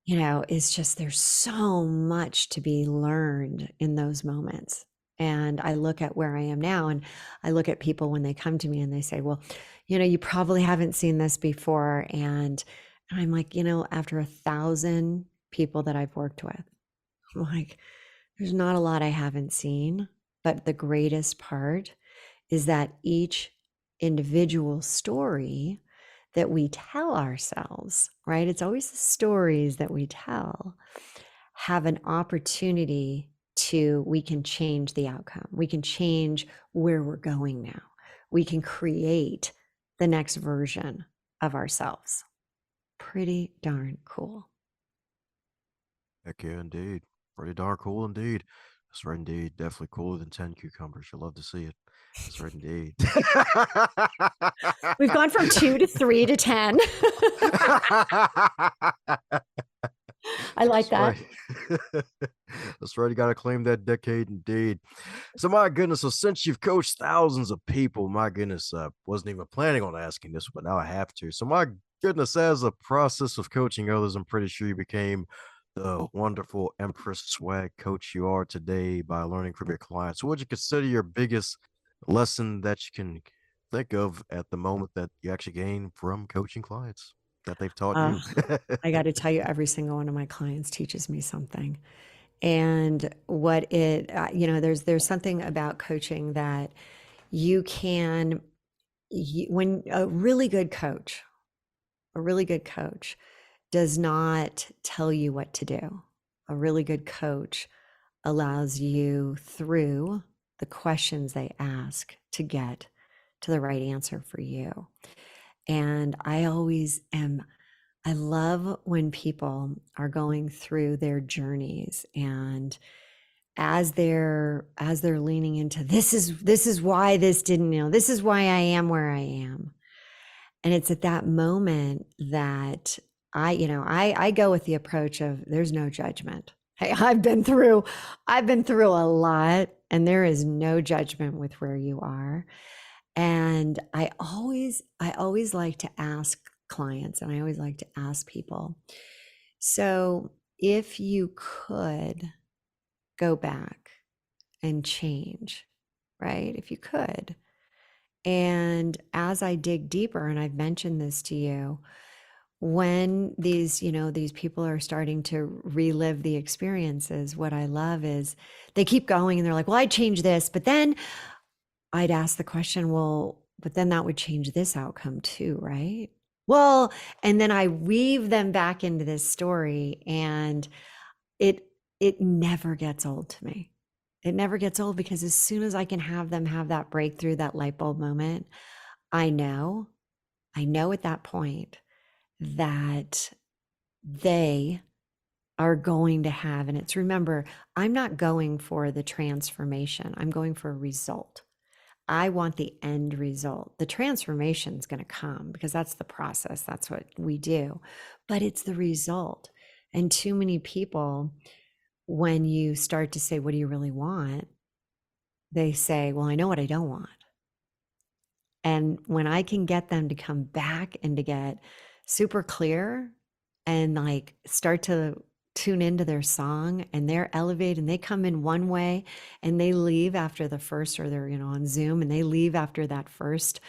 is just, there's so much to be learned in those moments. And I look at where I am now, and I look at people when they come to me and they say, well, you probably haven't seen this before. And I'm like, after 1,000 people that I've worked with, I'm like, there's not a lot I haven't seen. But the greatest part is that each individual story that we tell ourselves, right? It's always the stories that we tell have an opportunity to, we can change the outcome. We can change where we're going now. We can create the next version of ourselves. Pretty darn cool. Heck yeah, indeed. Pretty darn cool indeed. That's right, indeed. Definitely cooler than 10 cucumbers. You'll love to see it. That's right, indeed. We've gone from 2 to 3 to 10. I like That's that. right. That's right. You got to claim that decade indeed. So, my goodness. So, since you've coached thousands of people, my goodness, wasn't even planning on asking this, but now I have to. So, my goodness, as a process of coaching others, I'm pretty sure you became the wonderful Empress swag coach you are today by learning from your clients. So, what would you consider your biggest lesson that you can think of at the moment that you actually gained from coaching clients that they've taught Uh, you? I got to tell you, every single one of my clients teaches me something. And what it, there's something about coaching that you can, when a really good coach does not tell you what to do. A really good coach allows you through the questions they ask to get to the right answer for you. And I love when people are going through their journeys, and as they're leaning into, this is why this didn't, this is why I am where I am. And it's at that moment that I go with the approach of, there's no judgment. Hey, I've been through a lot, and there is no judgment with where you are. And I always like to ask clients, and I always like to ask people, so if you could go back and change, right? If you could. And as I dig deeper, and I've mentioned this to you, when these people are starting to relive the experiences, what I love is they keep going and they're like, well, I'd change this, but then I'd ask the question, well, but then that would change this outcome too, right? Well, and then I weave them back into this story, and it it never gets old to me. It never gets old, because as soon as I can have them have that breakthrough, that light bulb moment, I know, I know at that point that they are going to have, and it's, remember, I'm not going for the transformation. I'm going for a result. I want the end result. The transformation is going to come because that's the process. That's what we do. But it's the result. And too many people, when you start to say, what do you really want? They say, well, I know what I don't want. And when I can get them to come back and to get super clear and like start to tune into their song, and they're elevated, and they come in one way and they leave after the first, or they're, on Zoom, and they leave after that first,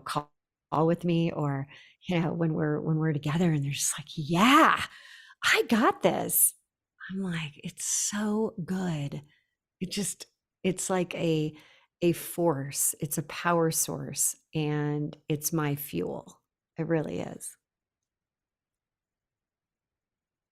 call with me, or, when we're together, and they're just like, yeah, I got this. I'm like, it's so good it just it's like a force. It's a power source, and it's my fuel. It really is.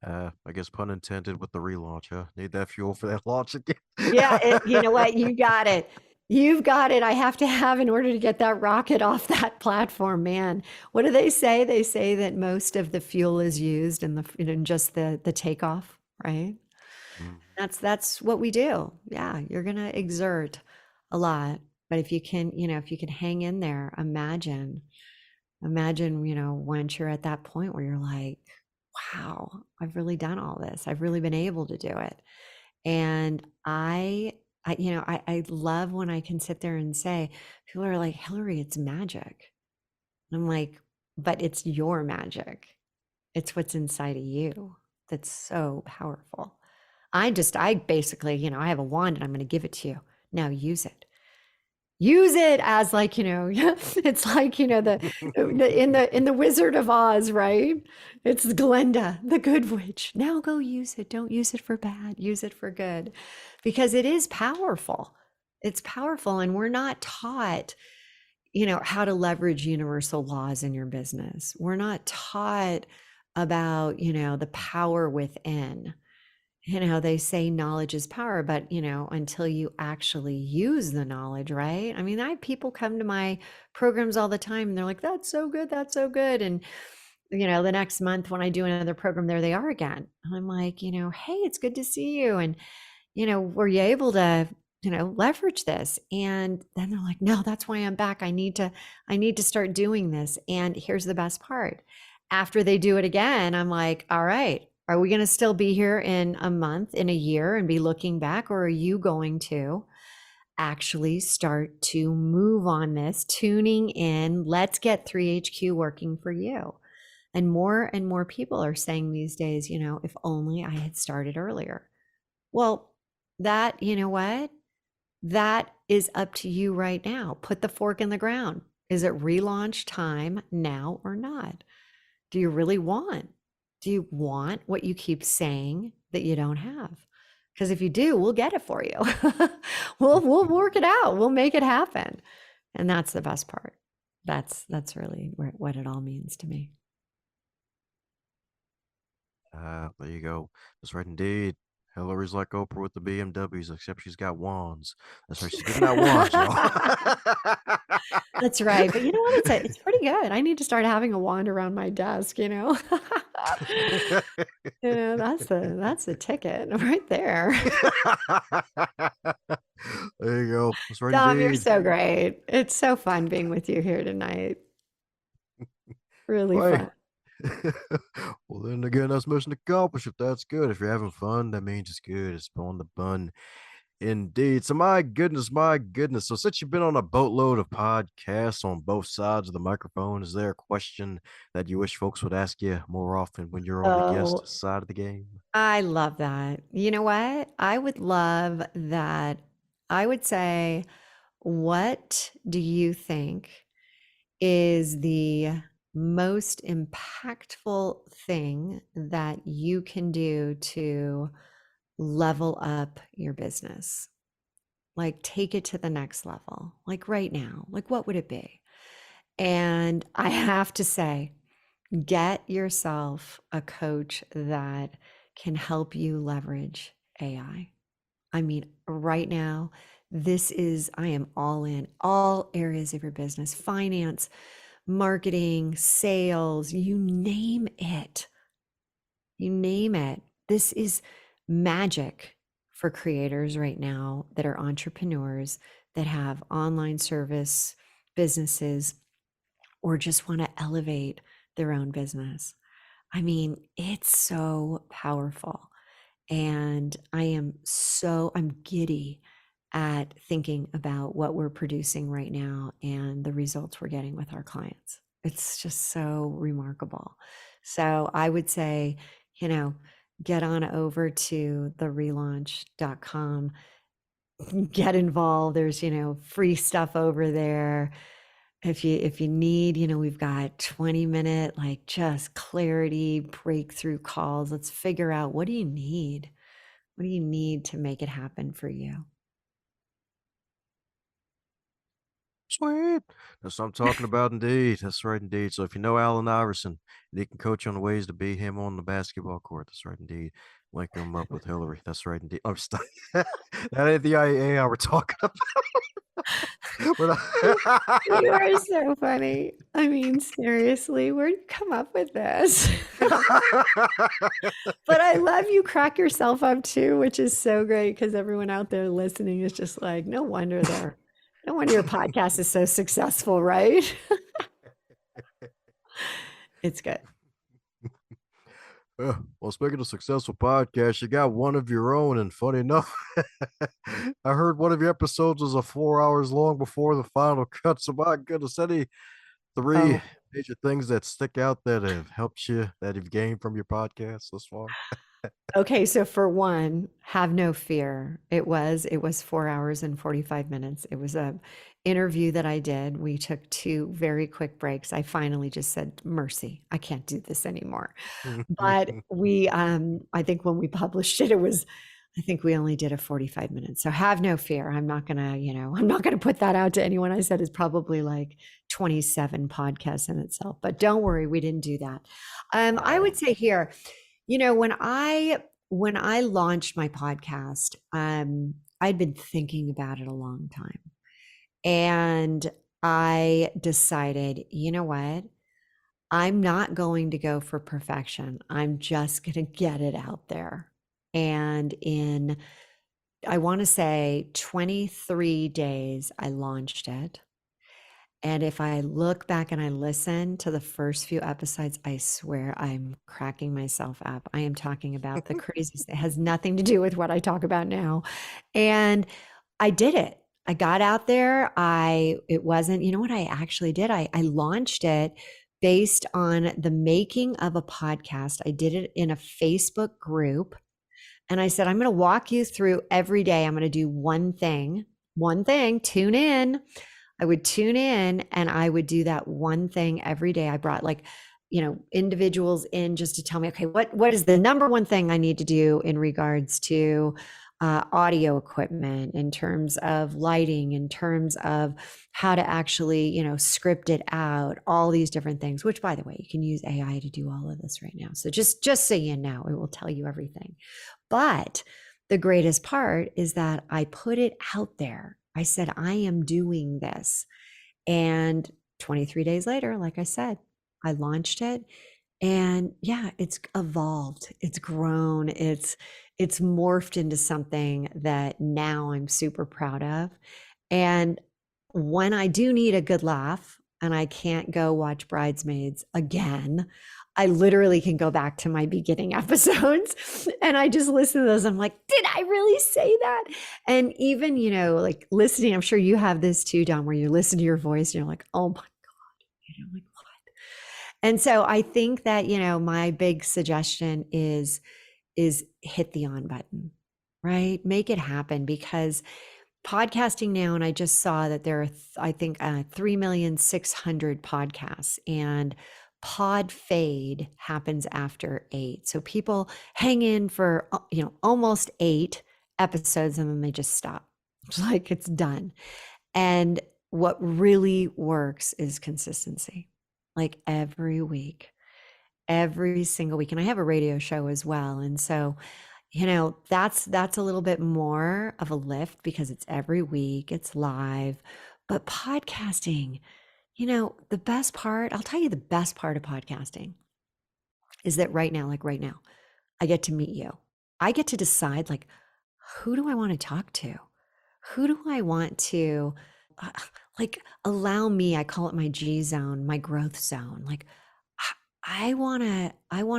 I guess pun intended with the relaunch, huh? Need that fuel for that launch again. Yeah, you know what? You got it. You've got it. I have to have in order to get that rocket off that platform, man. What do they say? They say that most of the fuel is used in just the takeoff, right? Mhm. That's what we do. Yeah, you're gonna exert a lot, but if you can, if you can hang in there, imagine, once you're at that point where you're like, wow, I've really done all this. I've really been able to do it. And I love when I can sit there and say, people are like, Hilary, it's magic. And I'm like, but it's your magic. It's what's inside of you that's so powerful. I basically, I have a wand and I'm going to give it to you. Now use it. Use it as like, it's like, in the Wizard of Oz, right? It's Glenda, the good witch. Now go use it. Don't use it for bad. Use it for good. Because it is powerful. It's powerful. And we're not taught, how to leverage universal laws in your business. We're not taught about, the power within. They say knowledge is power, but until you actually use the knowledge, right? I mean, I have people come to my programs all the time and they're like, that's so good, that's so good. And the next month when I do another program, there they are again. And I'm like, hey, it's good to see you. And were you able to, leverage this? And then they're like, no, that's why I'm back. I need to start doing this. And here's the best part. After they do it again, I'm like, all right, are we going to still be here in a month, in a year, and be looking back? Or are you going to actually start to move on this, tuning in? Let's get 3HQ working for you. And more people are saying these days, if only I had started earlier. Well, you know what? That is up to you right now. Put the fork in the ground. Is it relaunch time now or not? Do you really want? Do you want what you keep saying that you don't have? Because if you do, we'll get it for you. We'll work it out. We'll make it happen. And that's the best part. That's really what it all means to me. There you go. That's right, indeed. Hillary's like Oprah with the BMWs, except she's got wands. That's right, she's giving out wands, y'all. That's right. But you know what? It's pretty good. I need to start having a wand around my desk, you know? That's the ticket right there. There you go. That's right, Dom, you're indeed. so great. It's so fun being with you here tonight. Really Well, fun. hey. Well, then again, that's mission accomplished. If that's good, if you're having fun, that means it's good. It's on the bun. Indeed. So, my goodness, my goodness. So, since you've been on a boatload of podcasts on both sides of the microphone, is there a question that you wish folks would ask you more often when you're on the guest Oh, side of the game? I love that. You know what? I would love that. I would say, what do you think is the most impactful thing that you can do to level up your business? Like take it to the next level, like right now, like what would it be? And I have to say, get yourself a coach that can help you leverage AI. I mean, right now, I am all in all areas of your business, finance, marketing, sales, you name it. You name it. This is magic for creators right now that are entrepreneurs that have online service businesses or just want to elevate their own business. I mean, it's so powerful. And I'm giddy at thinking about what we're producing right now and the results we're getting with our clients. It's just so remarkable. So I would say, you know, get on over to the relaunch.com, get involved. There's, free stuff over there. If you need, we've got 20-minute like just clarity breakthrough calls. Let's figure out, what do you need? What do you need to make it happen for you? Sweet. That's what I'm talking about, indeed. That's right, indeed. So if you know Allen Iverson, and he can coach you on the ways to beat him on the basketball court. That's right, indeed. Link him up with Hillary. That's right, indeed. I'm stuck. That ain't the AI we're talking about. We're You not. are so funny. I mean, seriously, where'd you come up with this? But I love you crack yourself up too, which is so great because everyone out there listening is just like, no wonder your podcast is so successful, right? It's good. Well, speaking of successful podcasts, you got one of your own, and funny enough, I heard one of your episodes was a 4 hours long before the final cut. So, my goodness, any three Oh, major things that stick out that have helped you, that you've gained from your podcast thus far? okay, so for one, have no fear. It was 4 hours and 45 minutes. It was a interview that I did. We took two very quick breaks. I finally just said, "Mercy, I can't do this anymore." But we I think when we published it, I think we only did a 45 minutes. So have no fear. I'm not gonna, I'm not gonna put that out to anyone. I said it's probably like 27 podcasts in itself. But don't worry, we didn't do that. I Wow. would say here, when I launched my podcast, I'd been thinking about it a long time. And I decided, you know what? I'm not going to go for perfection. I'm just going to get it out there. And I want to say 23 days, I launched it. And if I look back and I listen to the first few episodes, I swear I'm cracking myself up. I am talking about the craziest. It has nothing to do with what I talk about now. And I did it. I got out there. It wasn't, you know what I actually did? I launched it based on the making of a podcast. I did it in a Facebook group. And I said, I'm going to walk you through every day. I'm going to do one thing, tune in. I would tune in and I would do that one thing every day. I brought like, individuals in just to tell me, okay, what is the number one thing I need to do in regards to audio equipment, in terms of lighting, in terms of how to actually, script it out, all these different things, which by the way, you can use AI to do all of this right now. So just so you know, it will tell you everything. But the greatest part is that I put it out there. I said, I am doing this. And 23 days later, like I said, I launched it. And yeah, it's evolved, it's grown, it's morphed into something that now I'm super proud of. And when I do need a good laugh and I can't go watch Bridesmaids again, I literally can go back to my beginning episodes and I just listen to those. I'm like, did I really say that? And even, like listening, I'm sure you have this too, Don, where you listen to your voice and you're like, oh my God, like what? And so I think that, my big suggestion is hit the on button, right? Make it happen because podcasting now, and I just saw that there are, I think, 3,600,000 podcasts, and pod fade happens after 8. So people hang in for, almost 8 episodes and then they just stop. It's like it's done. And what really works is consistency, like every week, every single week. And I have a radio show as well. And so, that's a little bit more of a lift because it's every week, it's live. But podcasting, the best part, I'll tell you the best part of podcasting is that right now, I get to meet you. I get to decide like who do I want to talk to? Who do I want to uh, allow me, I call it my G zone, my growth zone. Like I want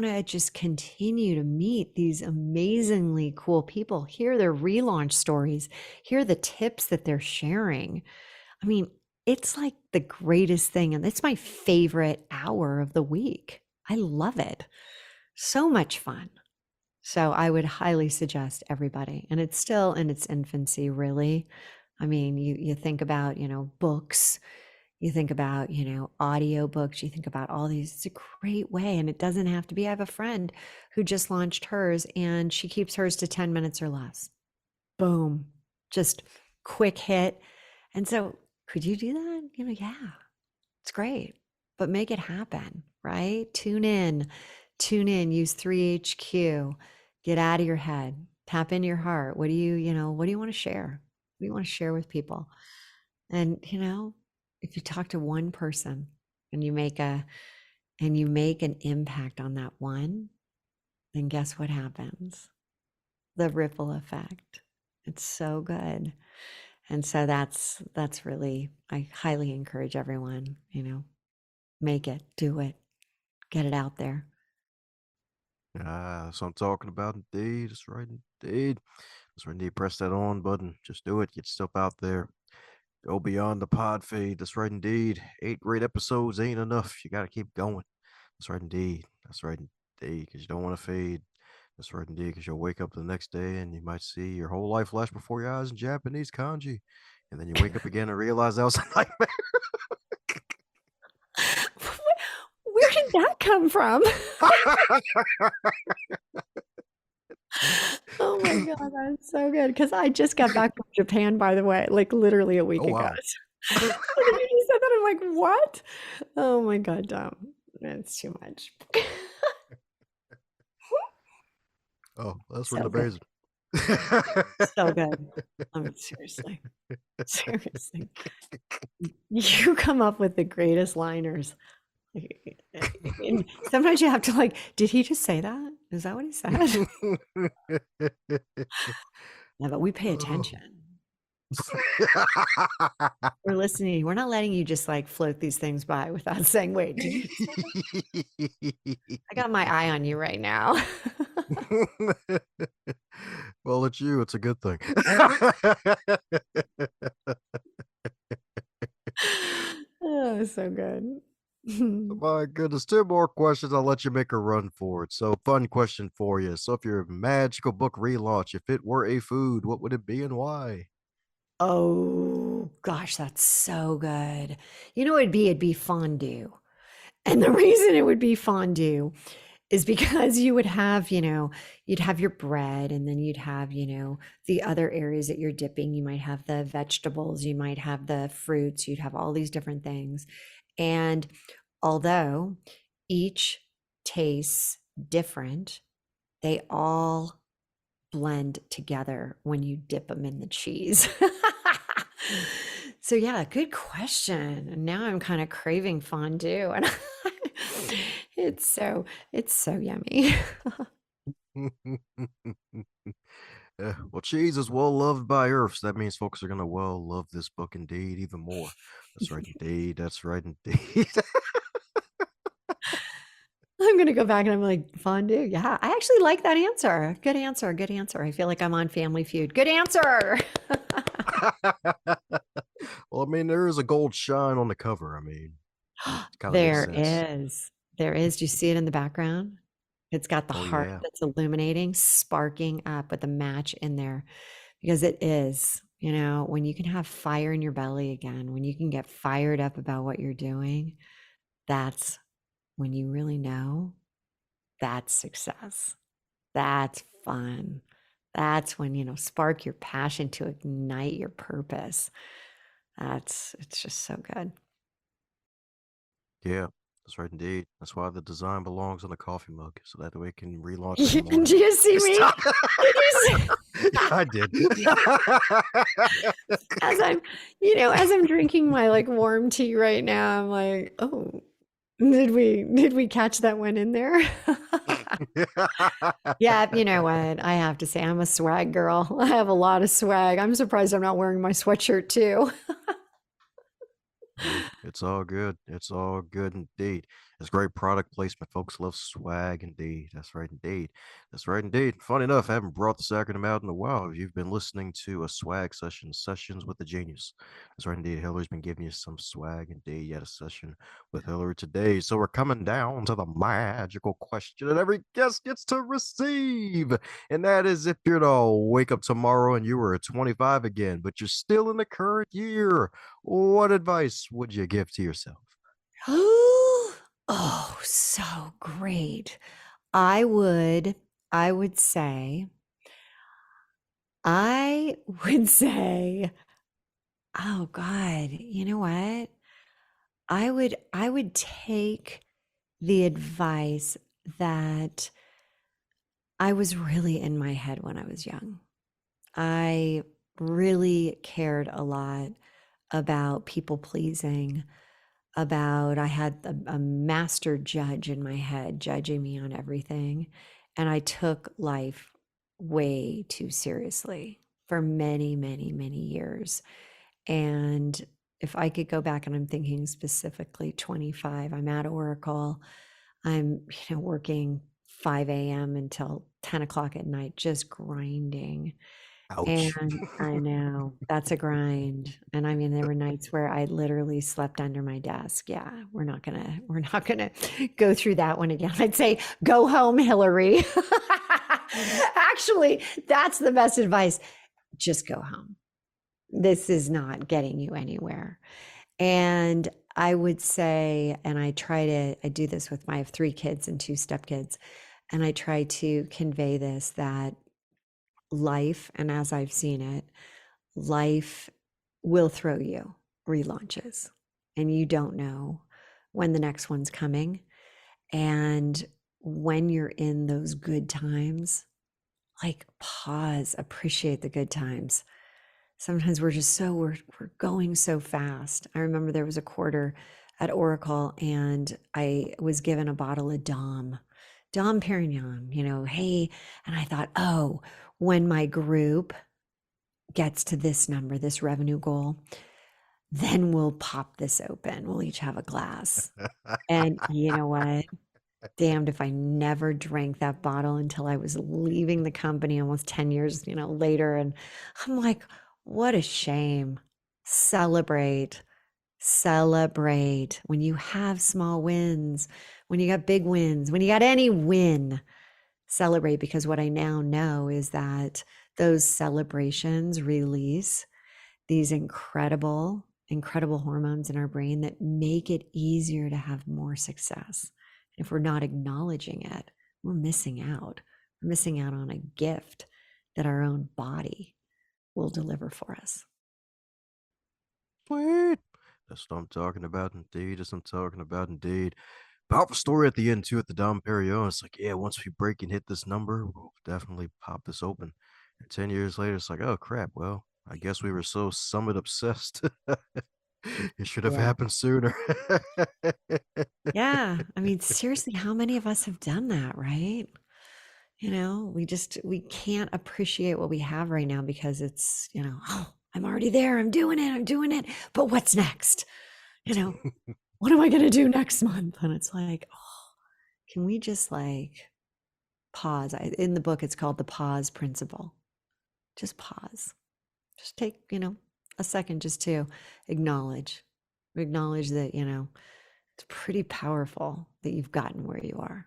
to just continue to meet these amazingly cool people, hear their relaunch stories, hear the tips that they're sharing. I mean, it's like the greatest thing and it's my favorite hour of the week. I love it. So much fun. So I would highly suggest everybody. And it's still in its infancy, really. I mean, you think about, books, you think about, audio books, you think about all these. It's a great way. And it doesn't have to be. I have a friend who just launched hers and she keeps hers to 10 minutes or less. Boom. Just quick hit. And so Could you do that? Yeah, it's great, but make it happen, right? Tune in, use 3HQ, get out of your head, tap into your heart. What do you want to share? What do you want to share with people? And, if you talk to one person and you make an impact on that one, then guess what happens? The ripple effect. It's so good. And so that's really, I highly encourage everyone, make it, do it, get it out there. Ah, that's what I'm talking about, indeed. That's right, indeed. That's right, indeed. Press that on button. Just do it. Get stuff out there. Go beyond the pod feed. That's right, indeed. 8 great episodes ain't enough. You got to keep going. That's right, indeed. That's right, indeed. Because you don't want to fade. That's right, indeed. Because you'll wake up the next day and you might see your whole life flash before your eyes in Japanese kanji. And then you wake up again and realize that was a nightmare. Where did that come from? Oh my God, that's so good. Because I just got back from Japan, by the way, like literally a week Oh, ago. wow. And then you just said that, I'm like, what? Oh my God, Dom. It's too much. Oh, that's really So good. amazing. So good. I mean, seriously. Seriously. You come up with the greatest liners. And sometimes you have to like, did he just say that? Is that what he said? Yeah, but we pay Oh. attention. We're listening. We're not letting you just like float these things by without saying, wait, did you just say that? I got my eye on you right now. Well, it's you. It's a good thing. Oh, so good. My goodness, two more questions. I'll let you make a run for it. So, fun question for you. So, if your magical book relaunch, if it were a food, what would it be and why? Oh gosh, that's so good. You know what it'd be fondue. And the reason it would be fondue is because you would have, you'd have your bread and then you'd have, the other areas that you're dipping. You might have the vegetables, you might have the fruits, you'd have all these different things. And although each tastes different, they all blend together when you dip them in the cheese. So yeah, good question. And now I'm kind of craving fondue and it's so yummy. Well, cheese is well loved by Earth, so that means folks are gonna well love this book indeed even more. That's right, indeed. That's right, indeed. I'm gonna go back and I'm like, fondue. Yeah, I actually like that answer. Good answer. Good answer. I feel like I'm on Family Feud. Good answer. Well, I mean, there is a gold shine on the cover. I mean, it kind of makes There sense. is. There is. Do you see it in the background? It's got the Oh heart yeah. that's illuminating, sparking up with the match in there because it is, when you can have fire in your belly again, when you can get fired up about what you're doing, that's when you really know that's success. That's fun. That's when, spark your passion to ignite your purpose. It's just so good. Yeah, that's right indeed. That's why the design belongs on a coffee mug, so that way it can relaunch every Do morning. you see It's me? time. Did you see? I did. As I'm drinking my like warm tea right now, I'm like, oh, did we catch that one in there? Yeah, you know what? I have to say I'm a swag girl. I have a lot of swag. I'm surprised I'm not wearing my sweatshirt too. Hey, it's all good. It's all good indeed. It's great product placement. Folks love swag indeed. That's right indeed. That's right indeed. Funny enough, I haven't brought this acronym out in a while. You've been listening to a swag session, Sessions with the Genius. That's right indeed. Hillary's been giving you some swag indeed. Yet a session with Hillary today. So we're coming down to the magical question that every guest gets to receive. And that is if you're to wake up tomorrow and you were 25 again, but you're still in the current year, what advice would you give to yourself? Oh, so great. I would I would say I would say Oh God, you know what? I would take the advice that I was really in my head when I was young. I really cared a lot about people pleasing, about I had a master judge in my head judging me on everything. And I took life way too seriously for many, many, many years. And if I could go back, and I'm thinking specifically 25, I'm at Oracle, I'm, working 5 a.m. until 10 o'clock at night, just grinding. Ouch. And I know that's a grind. And I mean, there were nights where I literally slept under my desk. Yeah, we're not gonna go through that one again. I'd say, go home, Hillary. Actually, that's the best advice. Just go home. This is not getting you anywhere. And I would say, and I do this with I have 3 kids and 2 stepkids, and I try to convey this that life, and as I've seen it, life will throw you relaunches, and you don't know when the next one's coming. And when you're in those good times, like pause, appreciate the good times. Sometimes we're going so fast. I remember there was a quarter at Oracle, and I was given a bottle of Dom Perignon, hey, and I thought, oh, when my group gets to this number, this revenue goal, then we'll pop this open. We'll each have a glass. And you know what? Damned if I never drank that bottle until I was leaving the company almost 10 years, later. And I'm like, what a shame. Celebrate, celebrate when you have small wins, when you got big wins, when you got any win, celebrate. Because what I now know is that those celebrations release these incredible hormones in our brain that make it easier to have more success. If we're not acknowledging it, we're missing out. We're missing out on a gift that our own body will deliver for us. Sweet. That's what I'm talking about, indeed. That's what I'm talking about, indeed. Powerful story at the end, too, at the Dom Perignon. It's like, yeah, once we break and hit this number, we'll definitely pop this open. And 10 years later, it's like, oh, crap. Well, I guess we were so summit obsessed. It should have Yeah. happened sooner. Yeah. I mean, seriously, how many of us have done that, right? We can't appreciate what we have right now because it's, oh, I'm already there. I'm doing it. I'm doing it. But what's next? You know, what am I going to do next month? And it's like, oh, can we just like pause? In the book, it's called the pause principle. Just pause. Just take, a second just to acknowledge, acknowledge that, it's pretty powerful that you've gotten where you are.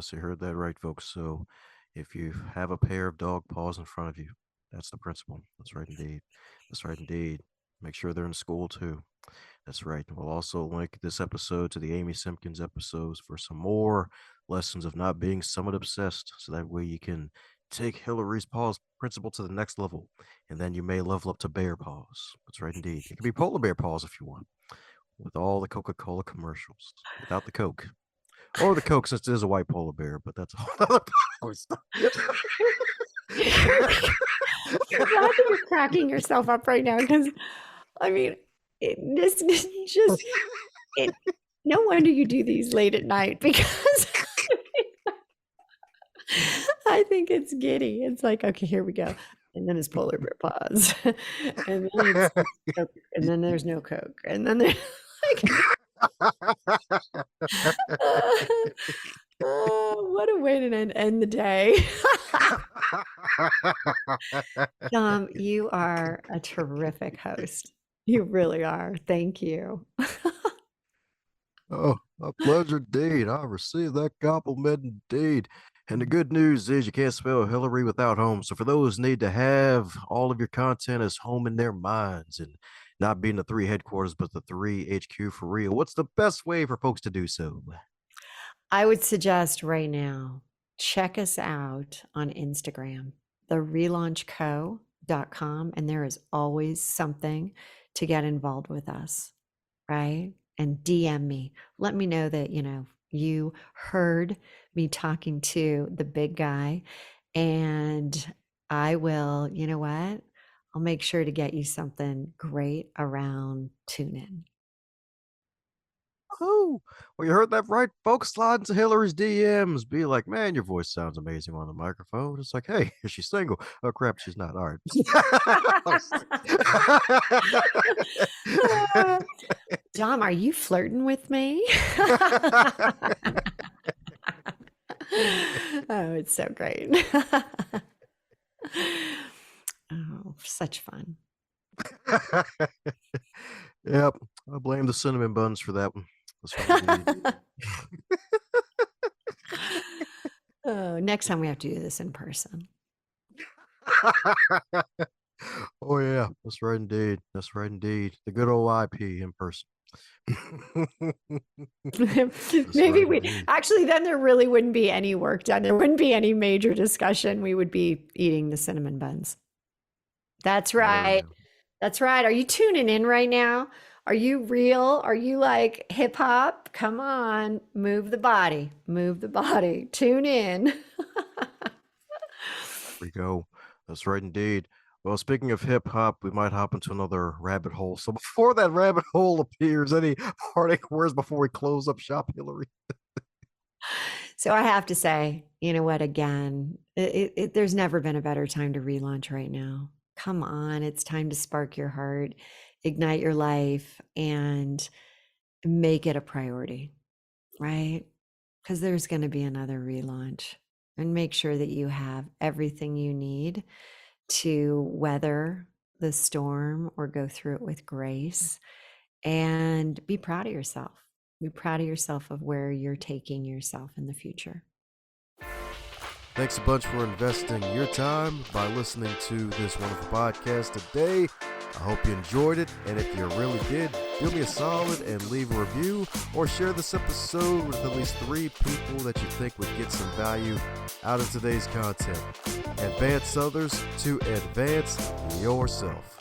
So you heard that right, folks. So if you have a pair of dog paws in front of you, that's the principle. That's right, indeed. That's right, indeed. Make sure they're in school, too. That's right. We'll also link this episode to the Amy Simpkins episodes for some more lessons of not being somewhat obsessed. So that way you can take Hillary's paws principle to the next level. And then you may level up to bear paws. That's right, indeed. It can be polar bear paws if you want, with all the Coca-Cola commercials, without the Coke. Or the Coke, since it is a white polar bear, but that's a whole other story. I'm glad that you're cracking yourself up right now because, I mean, this is just it. No wonder you do these late at night because I think it's giddy. It's like, okay, here we go. And then it's polar bear pause. And then it's Coke, and then there's no Coke. And then there's like, what a way to end the day. You are a terrific host. You really are. Thank you. Oh, a pleasure indeed. I received that compliment indeed. And the good news is you can't spell Hillary without home. So for those need to have all of your content as home in their minds and not being the 3 headquarters, but the 3 HQ for real, what's the best way for folks to do so? I would suggest right now, check us out on Instagram, the Relaunch Co. b.U.G.S.com, and there is always something to get involved with us, right? And DM me. Let me know that, you heard me talking to the big guy, and I will, you know what? I'll make sure to get you something great around tune in. Oh, well, you heard that right, folks. Slide into Hillary's DMs. Be like, man, your voice sounds amazing on the microphone. It's like, hey, is she single? Oh, crap, she's not. All right. Dom, are you flirting with me? Oh, it's so great. Oh, such fun. Yep, I blame the cinnamon buns for that one. That's what I did. Oh, next time we have to do this in person. Oh yeah, that's right indeed. That's right indeed. The good old IP in person. That's Maybe right we indeed. actually, then there really wouldn't be any work done. There wouldn't be any major discussion. We would be eating the cinnamon buns. That's There we right. go. That's right. Are you tuning in right now? Are you real? Are you like hip hop? Come on, move the body, move the body. Tune in. We go. That's right indeed. Well, speaking of hip hop, we might hop into another rabbit hole. So before that rabbit hole appears, any parting words before we close up shop, Hillary? So I have to say, you know what? Again, there's never been a better time to relaunch right now. Come on, it's time to spark your heart, ignite your life, and make it a priority, right? Because there's going to be another relaunch. And make sure that you have everything you need to weather the storm or go through it with grace, and be proud of yourself. Be proud of yourself of where you're taking yourself in the future. Thanks a bunch for investing your time by listening to this wonderful podcast today. I hope you enjoyed it, and if you really did, do me a solid and leave a review or share this episode with at least 3 people that you think would get some value out of today's content. Advance others to advance yourself.